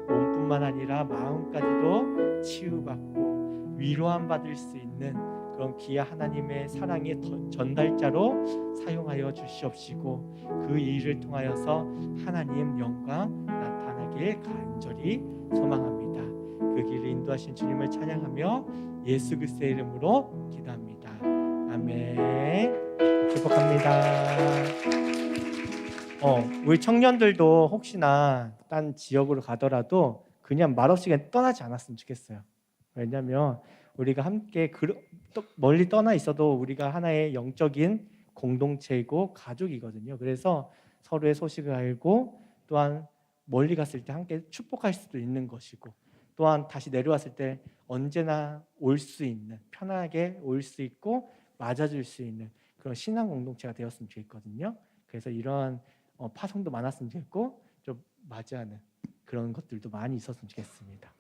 몸뿐만 아니라 마음까지도 치유받고 위로함 받을 수 있는 그런 귀한 하나님의 사랑의 전달자로 사용하여 주시옵시고 그 일을 통하여서 하나님 영광 나타나길 간절히 소망합니다. 그 길을 인도하신 주님을 찬양하며 예수 그리스도의 이름으로 기도합니다. 아멘. 축복합니다. 우리 청년들도 혹시나 딴 지역으로 가더라도 그냥 말없이 그냥 떠나지 않았으면 좋겠어요. 왜냐하면 우리가 함께 멀리 떠나 있어도 우리가 하나의 영적인 공동체이고 가족이거든요. 그래서 서로의 소식을 알고 또한 멀리 갔을 때 함께 축복할 수도 있는 것이고 또한 다시 내려왔을 때 언제나 올 수 있는, 편하게 올 수 있고 맞아줄 수 있는 그런 신앙 공동체가 되었으면 좋겠거든요. 그래서 이러한 파송도 많았으면 좋겠고 좀 맞이하는 그런 것들도 많이 있었으면 좋겠습니다.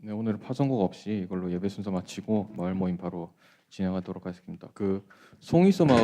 네, 오늘 파송곡 없이 이걸로 예배 순서 마치고 마을 모임 바로 진행하도록 하겠습니다. 그 송이소 마을